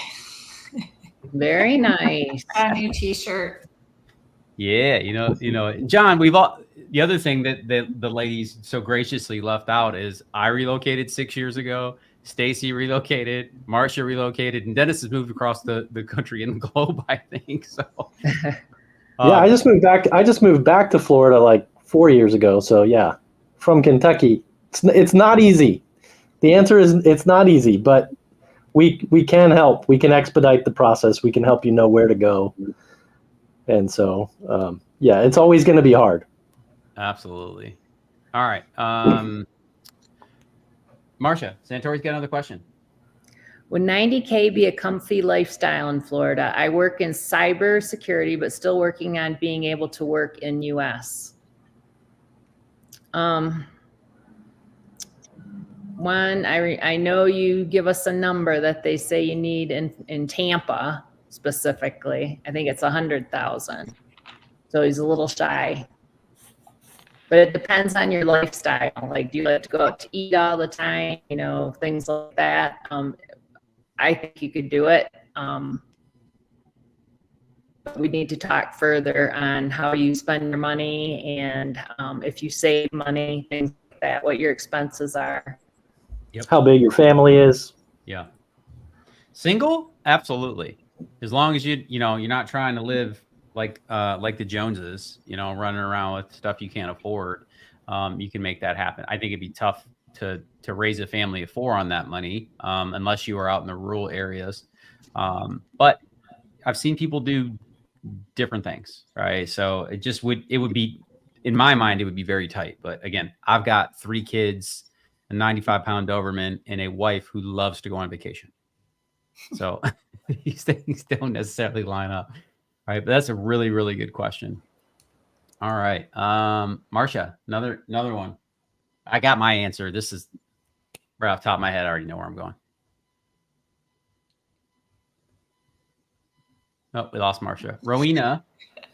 Very nice. A new t-shirt. Yeah, John, the other thing that the ladies so graciously left out is I relocated 6 years ago. Stacy relocated, Marcia relocated, and Dennis has moved across the country and the globe, I think. So yeah, I just moved back to Florida like 4 years ago. So yeah, from Kentucky. It's not easy. The answer is it's not easy, but we can help. We can expedite the process. We can help you know where to go. And so, yeah, it's always going to be hard. Absolutely. All right. Marcia, Santori's got another question. Would 90K be a comfy lifestyle in Florida? I work in cyber security, but still working on being able to work in US. One, I know you give us a number that they say you need in Tampa specifically. I think it's 100,000. So he's a little shy. But it depends on your lifestyle. Like, do you like to go out to eat all the time? Things like that. I think you could do it. We need to talk further on how you spend your money and if you save money, things like that, what your expenses are. Yep. How big your family is. Yeah. Single? Absolutely. As long as you're not trying to live like the Joneses, running around with stuff you can't afford, you can make that happen. I think it'd be tough to raise a family of 4 on that money, unless you are out in the rural areas. But I've seen people do different things, right? So it would be, in my mind, it would be very tight. But again, I've got 3 kids, a 95-pound Doberman, and a wife who loves to go on vacation. So these things don't necessarily line up. All right, but that's a really, really good question. All right. Marcia, another one. I got my answer. This is right off the top of my head. I already know where I'm going. Oh, we lost Marcia. Rowena,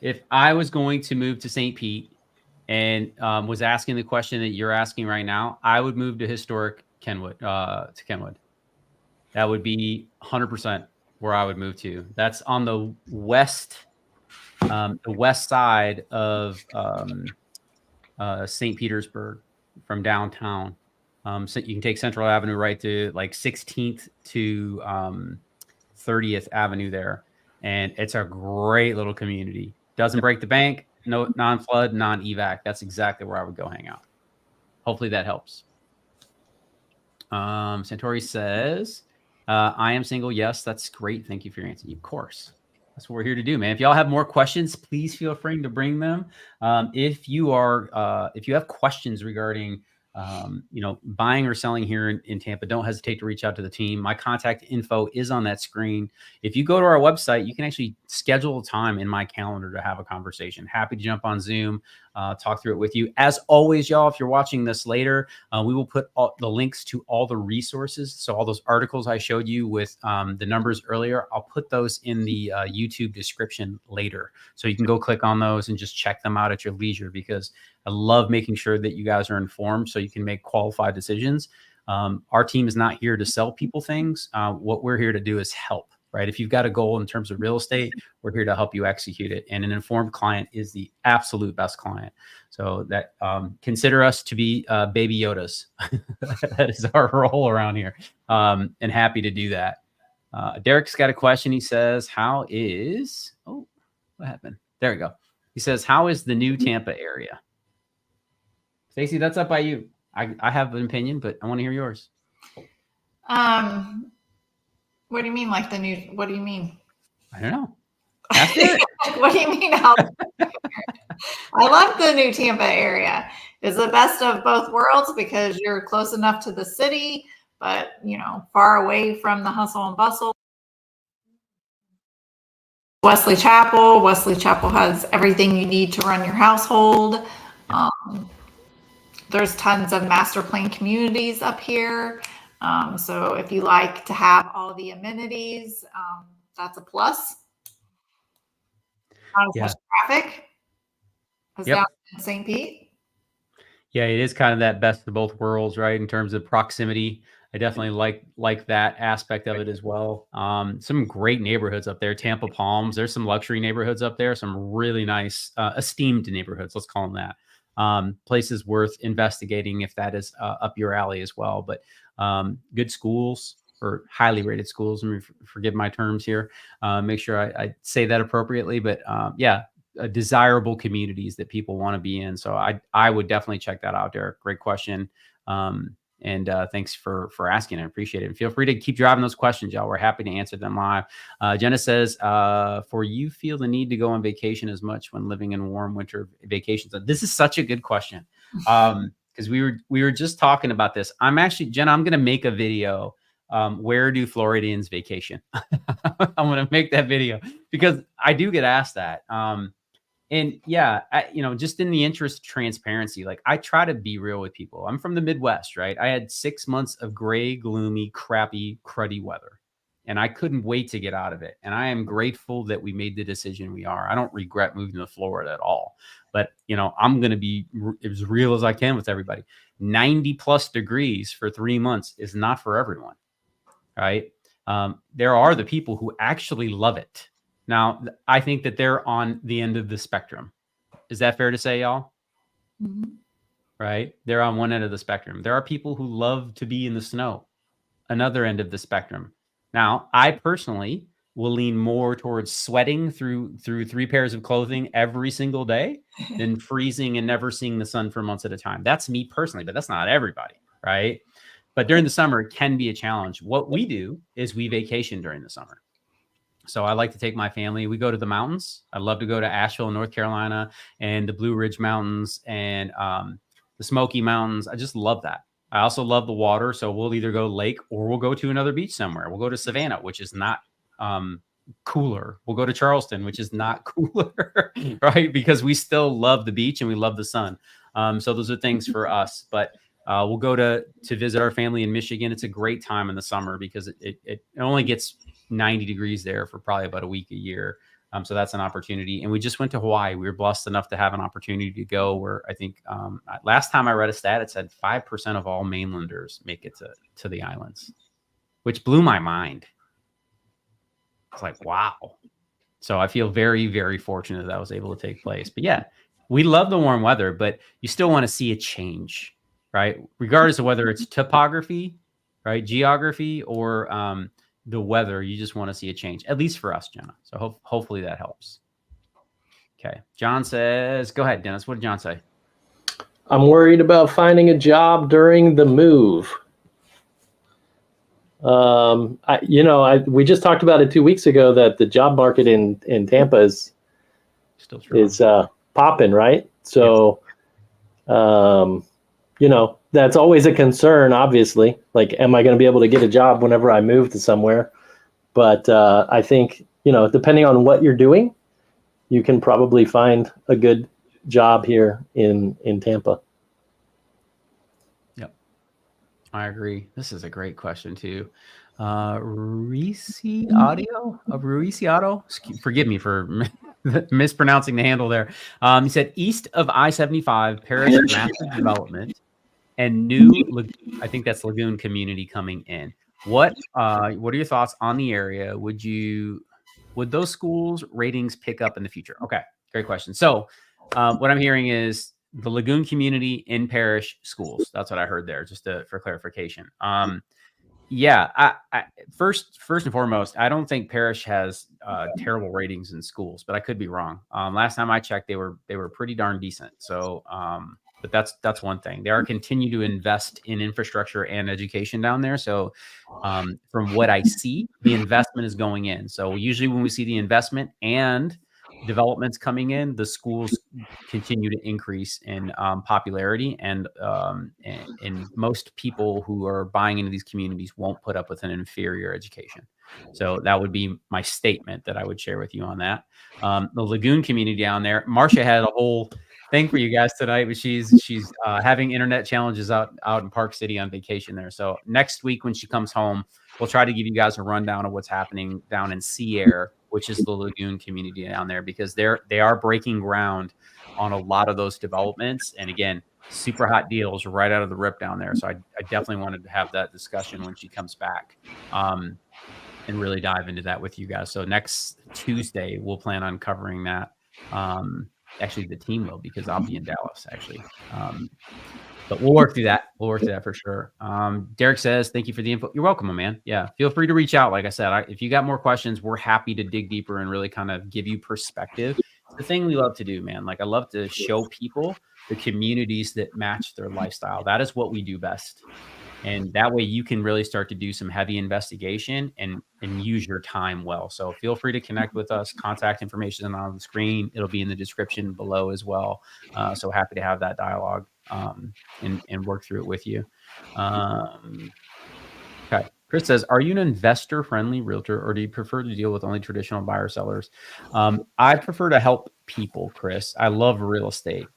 if I was going to move to St. Pete and was asking the question that you're asking right now, I would move to historic Kenwood, to Kenwood. That would be 100% where I would move to. That's on the west side of St. Petersburg from downtown. So you can take Central Avenue right to like 16th to 30th Avenue there. And it's a great little community. Doesn't break the bank, no non-flood, non-evac. That's exactly where I would go hang out. Hopefully that helps. Santori says, I am single. Yes, that's great. Thank you for your answer. Of course. That's what we're here to do, man. If y'all have more questions, please feel free to bring them. If you have questions regarding buying or selling here in Tampa, don't hesitate to reach out to the team. My contact info is on that screen. If you go to our website, you can actually schedule a time in my calendar to have a conversation. Happy to jump on Zoom, talk through it with you. As always, y'all, if you're watching this later, we will put all the links to all the resources. So all those articles I showed you with the numbers earlier, I'll put those in the YouTube description later. So you can go click on those and just check them out at your leisure, because I love making sure that you guys are informed so you can make qualified decisions. Our team is not here to sell people things. What we're here to do is help, right? If you've got a goal in terms of real estate, we're here to help you execute it. And an informed client is the absolute best client. So that consider us to be baby Yodas. That is our role around here. And happy to do that. Derek's got a question. He says, what happened? There we go. He says, how is the new Tampa area? Stacey, that's up by you. I have an opinion, but I want to hear yours. What do you mean, like the new? What do you mean? I don't know. Ask it. What do you mean? I love the new Tampa area. It's the best of both worlds because you're close enough to the city, but far away from the hustle and bustle. Wesley Chapel. Wesley Chapel has everything you need to run your household. There's tons of master plan communities up here. So if you like to have all the amenities, that's a plus. Not as much traffic as down in St. Pete. Yeah, it is kind of that best of both worlds, right? In terms of proximity. I definitely like that aspect of it as well. Some great neighborhoods up there. Tampa Palms. There's some luxury neighborhoods up there. Some really nice, esteemed neighborhoods. Let's call them that. Places worth investigating if that is up your alley as well. But good schools, or highly rated schools. Let me forgive my terms here. Make sure I say that appropriately. But desirable communities that people want to be in. So I would definitely check that out, Derek. Great question. And thanks for asking. I appreciate it. And feel free to keep driving those questions, y'all. We're happy to answer them live. Jenna says, for you feel the need to go on vacation as much when living in warm winter vacations? This is such a good question. Because we were just talking about this. Jenna, I'm going to make a video. Where do Floridians vacation? I'm going to make that video because I do get asked that. And yeah, just in the interest of transparency, like I try to be real with people. I'm from the Midwest, right? I had 6 months of gray, gloomy, crappy, cruddy weather, and I couldn't wait to get out of it. And I am grateful that we made the decision we are. I don't regret moving to Florida at all. But, I'm going to be as real as I can with everybody. 90 plus degrees for 3 months is not for everyone, right? There are the people who actually love it. Now, I think that they're on the end of the spectrum. Is that fair to say, y'all? Mm-hmm. Right? They're on one end of the spectrum. There are people who love to be in the snow, another end of the spectrum. Now, I personally will lean more towards sweating through 3 pairs of clothing every single day than freezing and never seeing the sun for months at a time. That's me personally, but that's not everybody, right? But during the summer, it can be a challenge. What we do is we vacation during the summer. So I like to take my family. We go to the mountains. I love to go to Asheville, North Carolina, and the Blue Ridge Mountains and the Smoky Mountains. I just love that. I also love the water. So we'll either go lake or we'll go to another beach somewhere. We'll go to Savannah, which is not cooler. We'll go to Charleston, which is not cooler, right? Because we still love the beach and we love the sun. So those are things for us. But we'll go to visit our family in Michigan. It's a great time in the summer because it only gets 90 degrees there for probably about a week a year. So that's an opportunity. And we just went to Hawaii. We were blessed enough to have an opportunity to go where I think last time I read a stat, it said 5% of all mainlanders make it to the islands, which blew my mind. It's like, wow. So I feel very, very fortunate that I was able to take place. But yeah, we love the warm weather, but you still want to see a change, right? Regardless of whether it's topography, right, geography, or the weather, you just want to see a change, at least for us, Jenna. So hopefully that helps. Okay. John says, go ahead, Dennis. What did John say? I'm worried about finding a job during the move. We just talked about it 2 weeks ago that the job market in Tampa is popping, right? So, this that's always a concern, obviously. Like, am I going to be able to get a job whenever I move to somewhere? But I think, depending on what you're doing, you can probably find a good job here in Tampa. Yep, I agree. This is a great question too. Reese Audio of Ruisi Auto. Forgive me for mispronouncing the handle there. He said east of I-75, Parish Massive Development and new, I think that's Lagoon Community coming in. What are your thoughts on the area? Would those schools ratings pick up in the future? Okay, great question. So what I'm hearing is the Lagoon Community in Parish schools. That's what I heard there, just for clarification. Yeah, first and foremost, I don't think Parish has terrible ratings in schools, but I could be wrong. Last time I checked, they were pretty darn decent. So, but that's one thing. They are continue to invest in infrastructure and education down there. So, from what I see, the investment is going in. So usually when we see the investment and developments coming in, the schools continue to increase in popularity, and most people who are buying into these communities won't put up with an inferior education. So that would be my statement that I would share with you on that. The Lagoon community down there, Marcia had a whole thing for you guys tonight, but she's having internet challenges out in Park City on vacation there. So next week when she comes home, we'll try to give you guys a rundown of what's happening down in Sierra, which is the Lagoon community down there, because they are breaking ground on a lot of those developments. And again, super hot deals right out of the rip down there. So I definitely wanted to have that discussion when she comes back, and really dive into that with you guys. So next Tuesday, we'll plan on covering that. Actually, the team will, because I'll be in Dallas, actually. But we'll work through that. We'll work through that for sure. Derek says, thank you for the info. You're welcome, my man. Yeah, feel free to reach out. Like I said, if you got more questions, we're happy to dig deeper and really kind of give you perspective. It's the thing we love to do, man. Like, I love to show people the communities that match their lifestyle. That is what we do best. And that way you can really start to do some heavy investigation and use your time well. So feel free to connect with us. Contact information is on the screen. It'll be in the description below as well. So happy to have that dialogue and work through it with you. Okay. Chris says, are you an investor-friendly realtor, or do you prefer to deal with only traditional buyer sellers? I prefer to help people, Chris. I love real estate.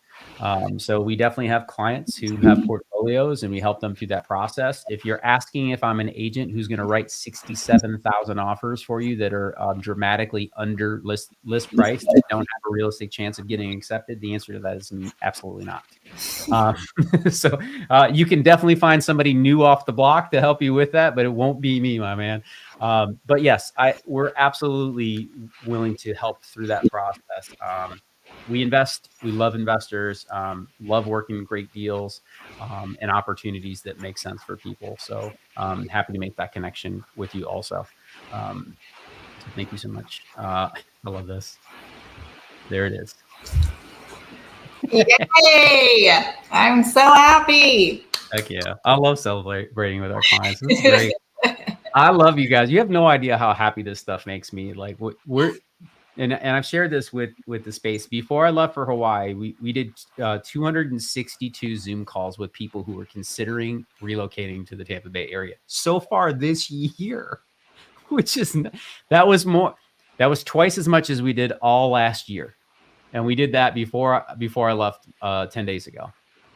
So we definitely have clients who have portfolios, and we help them through that process. If you're asking if I'm an agent who's going to write 67,000 offers for you that are dramatically under list price that don't have a realistic chance of getting accepted, the answer to that is absolutely not. So you can definitely find somebody new off the block to help you with that, but it won't be me, my man. But yes, we're absolutely willing to help through that process. We invest. We love investors. Love working great deals and opportunities that make sense for people. So happy to make that connection with you also. So thank you so much. I love this. There it is. Yay! I'm so happy. Heck yeah. I love celebrating with our clients. This is great. I love you guys. You have no idea how happy this stuff makes me. Like, and I've shared this with the space. Before I left for Hawaii, we did 262 Zoom calls with people who were considering relocating to the Tampa Bay area so far this year, which is, that was twice as much as we did all last year. And we did that before I left 10 days ago.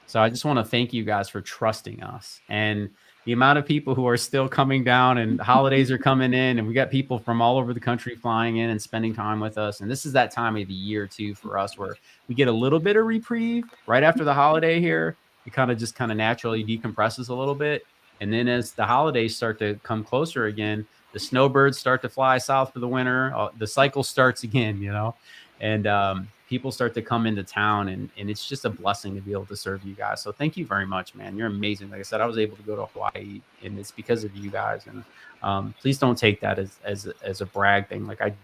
So I just want to thank you guys for trusting us, and the amount of people who are still coming down, and holidays are coming in, and we got people from all over the country flying in and spending time with us. And this is that time of the year too for us where we get a little bit of reprieve right after the holiday here. It kind of naturally decompresses a little bit. And then as the holidays start to come closer again, the snowbirds start to fly south for the winter. The cycle starts again, and people start to come into town, and it's just a blessing to be able to serve you guys. So thank you very much, man. You're amazing. Like I said, I was able to go to Hawaii, and it's because of you guys. And please don't take that as a brag thing. Like I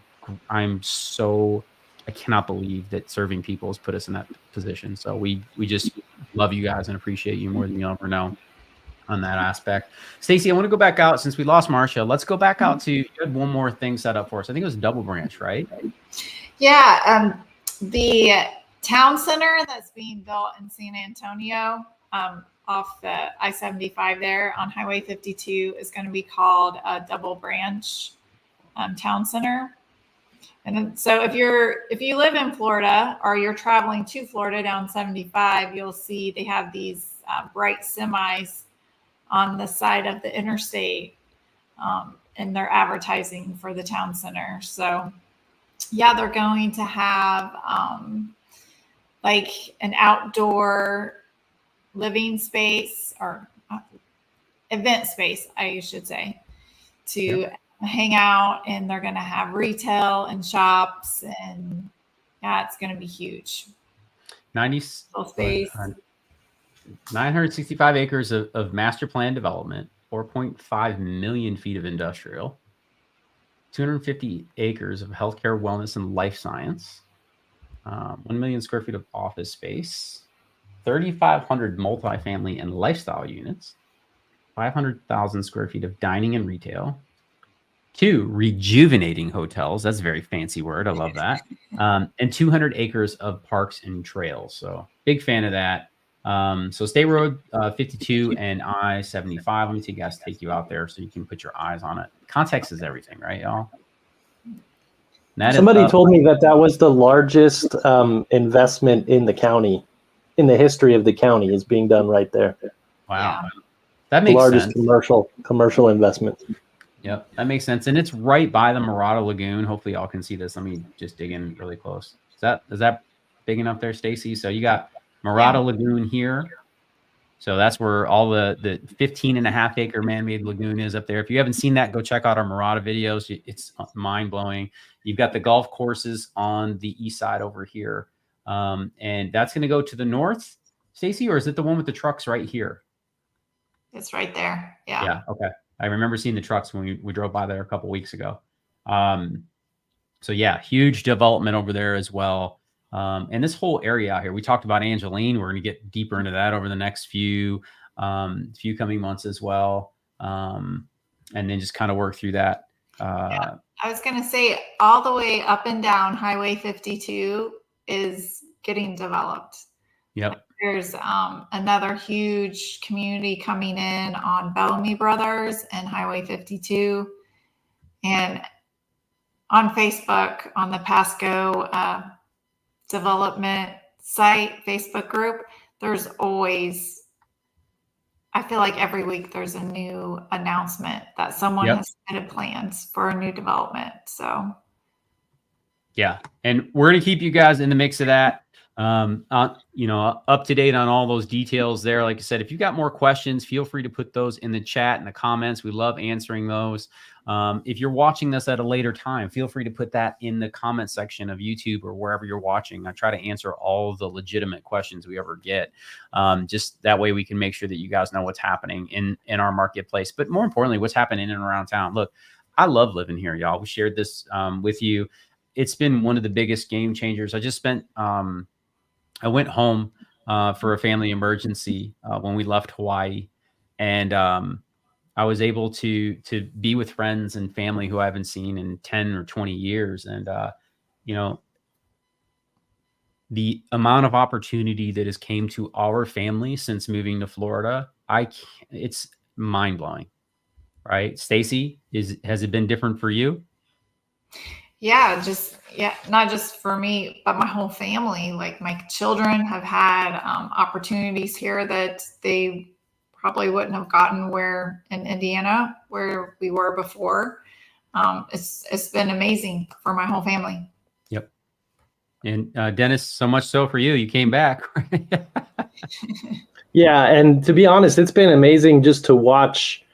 cannot believe that serving people has put us in that position. So we just love you guys and appreciate you more than you'll ever know on that aspect. Stacy, I want to go back out since we lost Marcia. Let's go back out to, you had one more thing set up for us. I think it was Double Branch, right? Yeah. The town center that's being built in San Antonio, off the I-75 there on Highway 52 is going to be called a Double Branch Town Center. And then, so if you live in Florida or you're traveling to Florida down 75, you'll see they have these bright semis on the side of the interstate, and they're advertising for the town center. So yeah, they're going to have like an outdoor living space or event space, I should say, to hang out, and they're going to have retail and shops, and yeah, it's going to be huge. 965 acres of master plan development, 4.5 million feet of industrial, 250 acres of healthcare, wellness, and life science, 1 million square feet of office space, 3,500 multifamily and lifestyle units, 500,000 square feet of dining and retail, 2 rejuvenating hotels. That's a very fancy word. I love that. And 200 acres of parks and trails. So big fan of that. So State Road 52 and I-75. Let me take you out there so you can put your eyes on it. Context is everything, right, y'all? Somebody told me that was the largest investment in the county, in the history of the county, is being done right there. Wow. That makes largest sense. commercial investment. Yep, that makes sense. And it's right by the Mirada Lagoon. Hopefully y'all can see this. Let me just dig in really close. Is that big enough there, Stacy? So you got Mirada Lagoon here. So that's where all the 15.5 acre man-made lagoon is up there. If you haven't seen that, go check out our Mirada videos. It's mind-blowing. You've got the golf courses on the east side over here. And that's going to go to the north, Stacy, or is it the one with the trucks right here? It's right there. Yeah. Yeah. Okay. I remember seeing the trucks when we drove by there a couple weeks ago. So yeah, huge development over there as well. And this whole area out here, we talked about Angeline. We're going to get deeper into that over the next few coming months as well. And then just kind of work through that. I was going to say all the way up and down Highway 52 is getting developed. Yep. There's another huge community coming in on Bellamy Brothers and Highway 52. And on Facebook, on the Pasco development site, Facebook group, there's always, I feel like every week there's a new announcement that someone has submitted plans for a new development. So yeah. And we're going to keep you guys in the mix of that. Up to date on all those details there. Like I said, if you got more questions, feel free to put those in the chat, in the comments. We love answering those. If you're watching this at a later time, feel free to put that in the comment section of YouTube or wherever you're watching. I try to answer all the legitimate questions we ever get. Just that way we can make sure that you guys know what's happening in our marketplace, but more importantly, what's happening in and around town. Look, I love living here, y'all. We shared this with you. It's been one of the biggest game changers. I went home for a family emergency when we left Hawaii, and I was able to be with friends and family who I haven't seen in 10 or 20 years. And, the amount of opportunity that has came to our family since moving to Florida, it's mind blowing, right? Stacy, has it been different for you? Yeah, not just for me, but my whole family. Like my children have had opportunities here that they probably wouldn't have gotten in Indiana, where we were before. It's been amazing for my whole family. Yep. And Dennis, so much so for you came back. Yeah, and to be honest, it's been amazing just to watch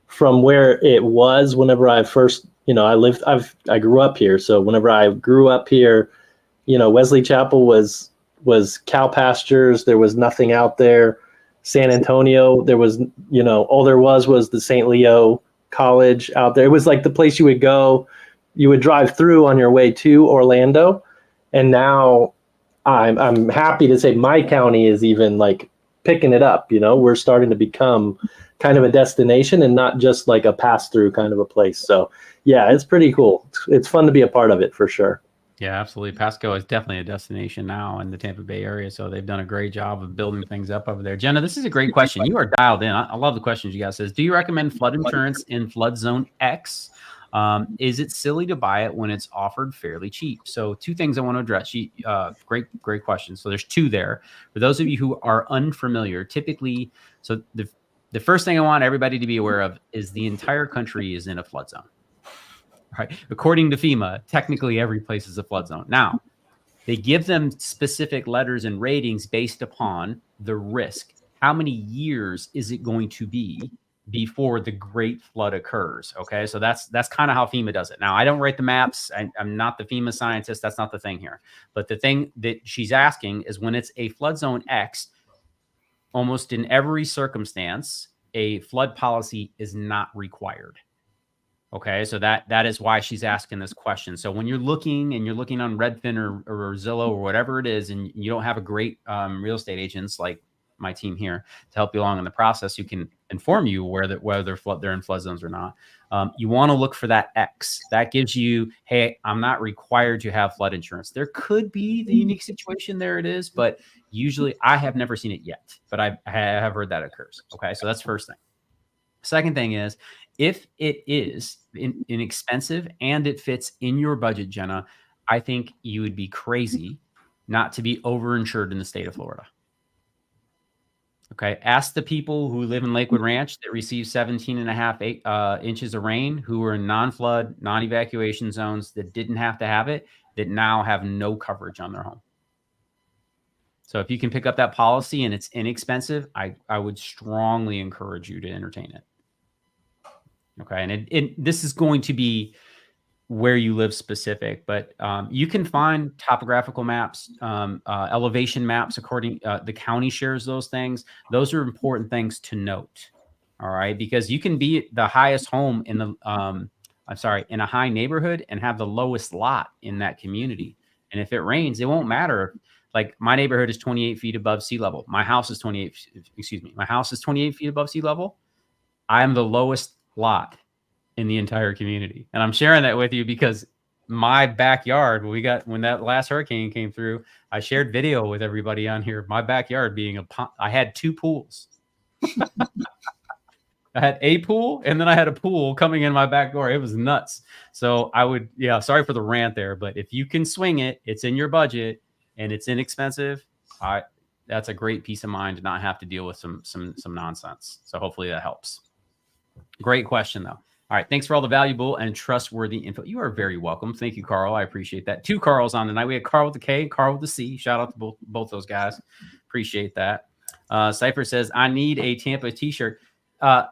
from where it was whenever I first. I grew up here. So whenever I grew up here, Wesley Chapel was cow pastures. There was nothing out there. San Antonio, there was, all there was the St. Leo College out there. It was like the place you would go. You would drive through on your way to Orlando. And now I'm happy to say my county is even like picking it up. We're starting to become kind of a destination and not just like a pass through kind of a place. So yeah, it's pretty cool. It's fun to be a part of it for sure. Yeah, absolutely. Pasco is definitely a destination now in the Tampa Bay area. So they've done a great job of building things up over there. Jenna, this is a great question. You are dialed in. I love the questions you guys says. Do you recommend flood insurance in flood zone X? Is it silly to buy it when it's offered fairly cheap? So 2 things I want to address. Great question. So there's 2 there. For those of you who are unfamiliar, typically, so the first thing I want everybody to be aware of is the entire country is in a flood zone. Right. According to FEMA, technically every place is a flood zone. Now, they give them specific letters and ratings based upon the risk. How many years is it going to be before the great flood occurs? Okay, so that's kind of how FEMA does it. Now, I don't write the maps. I'm not the FEMA scientist. That's not the thing here. But the thing that she's asking is when it's a flood zone X, almost in every circumstance, a flood policy is not required. Okay, so that is why she's asking this question. So when you're looking on Redfin or Zillow or whatever it is, and you don't have a great real estate agents like my team here to help you along in the process, who can inform you whether they're in flood zones or not. You want to look for that X. That gives you, hey, I'm not required to have flood insurance. There could be the unique situation, there it is, but usually I have never seen it yet, but I have heard that occurs. Okay, so that's first thing. Second thing is, if it is inexpensive and it fits in your budget, Jenna, I think you would be crazy not to be overinsured in the state of Florida. Okay. Ask the people who live in Lakewood Ranch that receive 17.5 inches of rain, who are in non-flood, non-evacuation zones that didn't have to have it, that now have no coverage on their home. So if you can pick up that policy and it's inexpensive, I would strongly encourage you to entertain it. Okay. And this is going to be where you live specific, but you can find topographical maps, elevation maps, according the county shares those things. Those are important things to note. All right. Because you can be the highest home in the, in a high neighborhood and have the lowest lot in that community. And if it rains, it won't matter. Like my neighborhood is 28 feet above sea level. My house is 28 feet above sea level. I am the lowest lot in the entire community. And I'm sharing that with you because my backyard, when that last hurricane came through, I shared video with everybody on here. My backyard being I had 2 pools. I had a pool and then I had a pool coming in my back door. It was nuts. So sorry for the rant there, but if you can swing it, it's in your budget and it's inexpensive. That's a great peace of mind to not have to deal with some nonsense. So hopefully that helps. Great question, though. All right. Thanks for all the valuable and trustworthy info. You are very welcome. Thank you, Carl. I appreciate that. 2 Carls on tonight. We had Carl with the K, Carl with the C. Shout out to both those guys. Appreciate that. Cypher says, I need a Tampa t-shirt.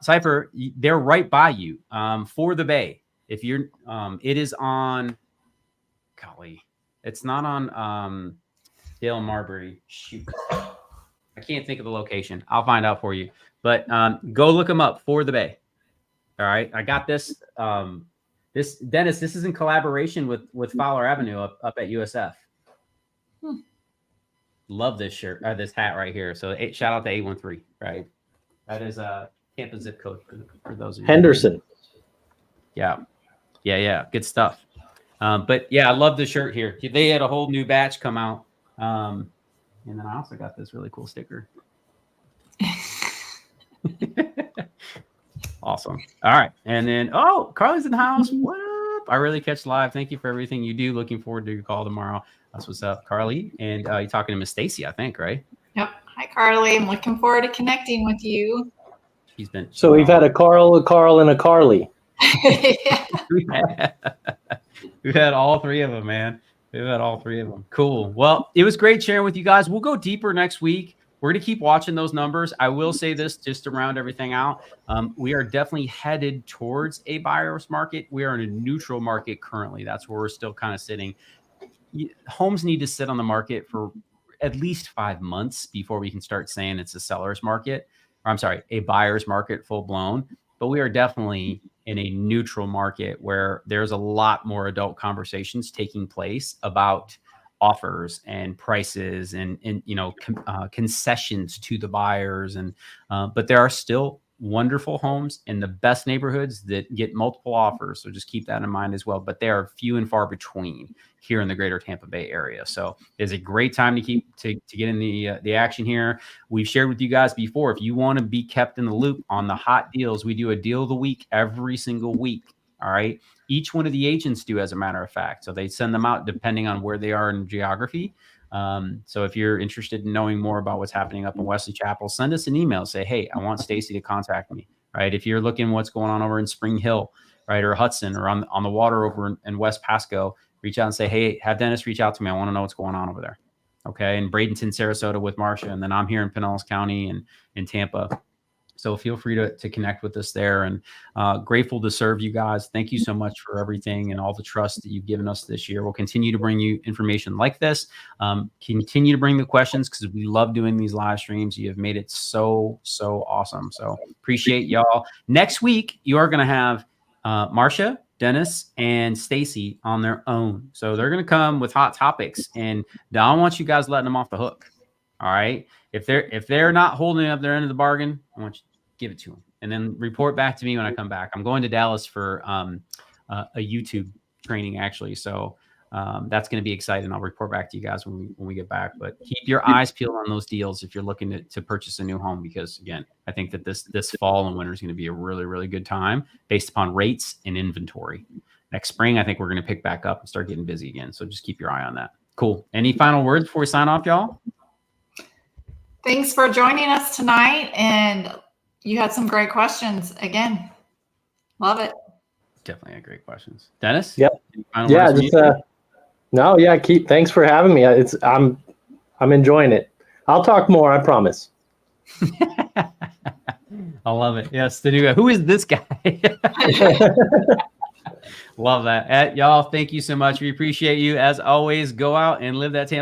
Cypher, they're right by you for the Bay. If you're, it is on, golly, it's not on Dale Marbury. Shoot. I can't think of the location. I'll find out for you. But go look them up, for the Bay. All right, I got this. Dennis, this is in collaboration with Fowler Avenue up at USF. Love this shirt, this hat right here. So shout out to 813, right? That is Tampa zip code for those of you. Henderson. Yeah. Good stuff. But yeah, I love the shirt here. They had a whole new batch come out. And then I also got this really cool sticker. Awesome. All right. And then, Carly's in the house. What up? I really catch live. Thank you for everything you do. Looking forward to your call tomorrow. That's what's up, Carly. And you're talking to Miss Stacy, I think, right? Yep. Hi, Carly. I'm looking forward to connecting with you. She's been. So we've had a Carl, and a Carly. We've had all 3 of them, man. We've had all 3 of them. Cool. Well, it was great sharing with you guys. We'll go deeper next week. We're going to keep watching those numbers. I will say this just to round everything out. We are definitely headed towards a buyer's market. We are in a neutral market currently. That's where we're still kind of sitting. Homes need to sit on the market for at least 5 months before we can start saying it's a seller's market. Or I'm sorry, a buyer's market full blown. But we are definitely in a neutral market where there's a lot more adult conversations taking place about offers and prices and concessions to the buyers. And but there are still wonderful homes in the best neighborhoods that get multiple offers. So just keep that in mind as well. But they are few and far between here in the greater Tampa Bay area. So it's a great time to get in the action here. We've shared with you guys before, if you want to be kept in the loop on the hot deals, we do a deal of the week every single week. All right. Each one of the agents do, as a matter of fact. So they send them out depending on where they are in geography. So if you're interested in knowing more about what's happening up in Wesley Chapel, send us an email. Say, hey, I want Stacy to contact me, right? If you're looking what's going on over in Spring Hill, right, or Hudson, or on the water over in West Pasco, reach out and say, hey, have Dennis reach out to me. I want to know what's going on over there. Okay. And Bradenton, Sarasota with Marcia. And then I'm here in Pinellas County and in Tampa. So feel free to connect with us there, and grateful to serve you guys. Thank you so much for everything and all the trust that you've given us this year. We'll continue to bring you information like this. Continue to bring the questions, because we love doing these live streams. You have made it so awesome. So appreciate y'all. Next week, you are going to have Marcia, Dennis, and Stacy on their own. So they're going to come with hot topics, and I don't want you guys letting them off the hook. All right. If they're not holding up their end of the bargain, I want you to give it to them, and then report back to me when I come back. I'm going to Dallas for a YouTube training, actually. So that's going to be exciting. I'll report back to you guys when we get back. But keep your eyes peeled on those deals if you're looking to purchase a new home, because again, I think that this fall and winter is going to be a really, really good time based upon rates and inventory. Next spring, I think we're going to pick back up and start getting busy again. So just keep your eye on that. Cool. Any final words before we sign off, y'all? Thanks for joining us tonight, and you had some great questions again. Love it. Definitely had great questions. Dennis? Yep. Yeah. Thanks for having me. I'm enjoying it. I'll talk more, I promise. I love it. Yes, the new guy. Who is this guy? Love that. Y'all, thank you so much. We appreciate you. As always, go out and live that Tampa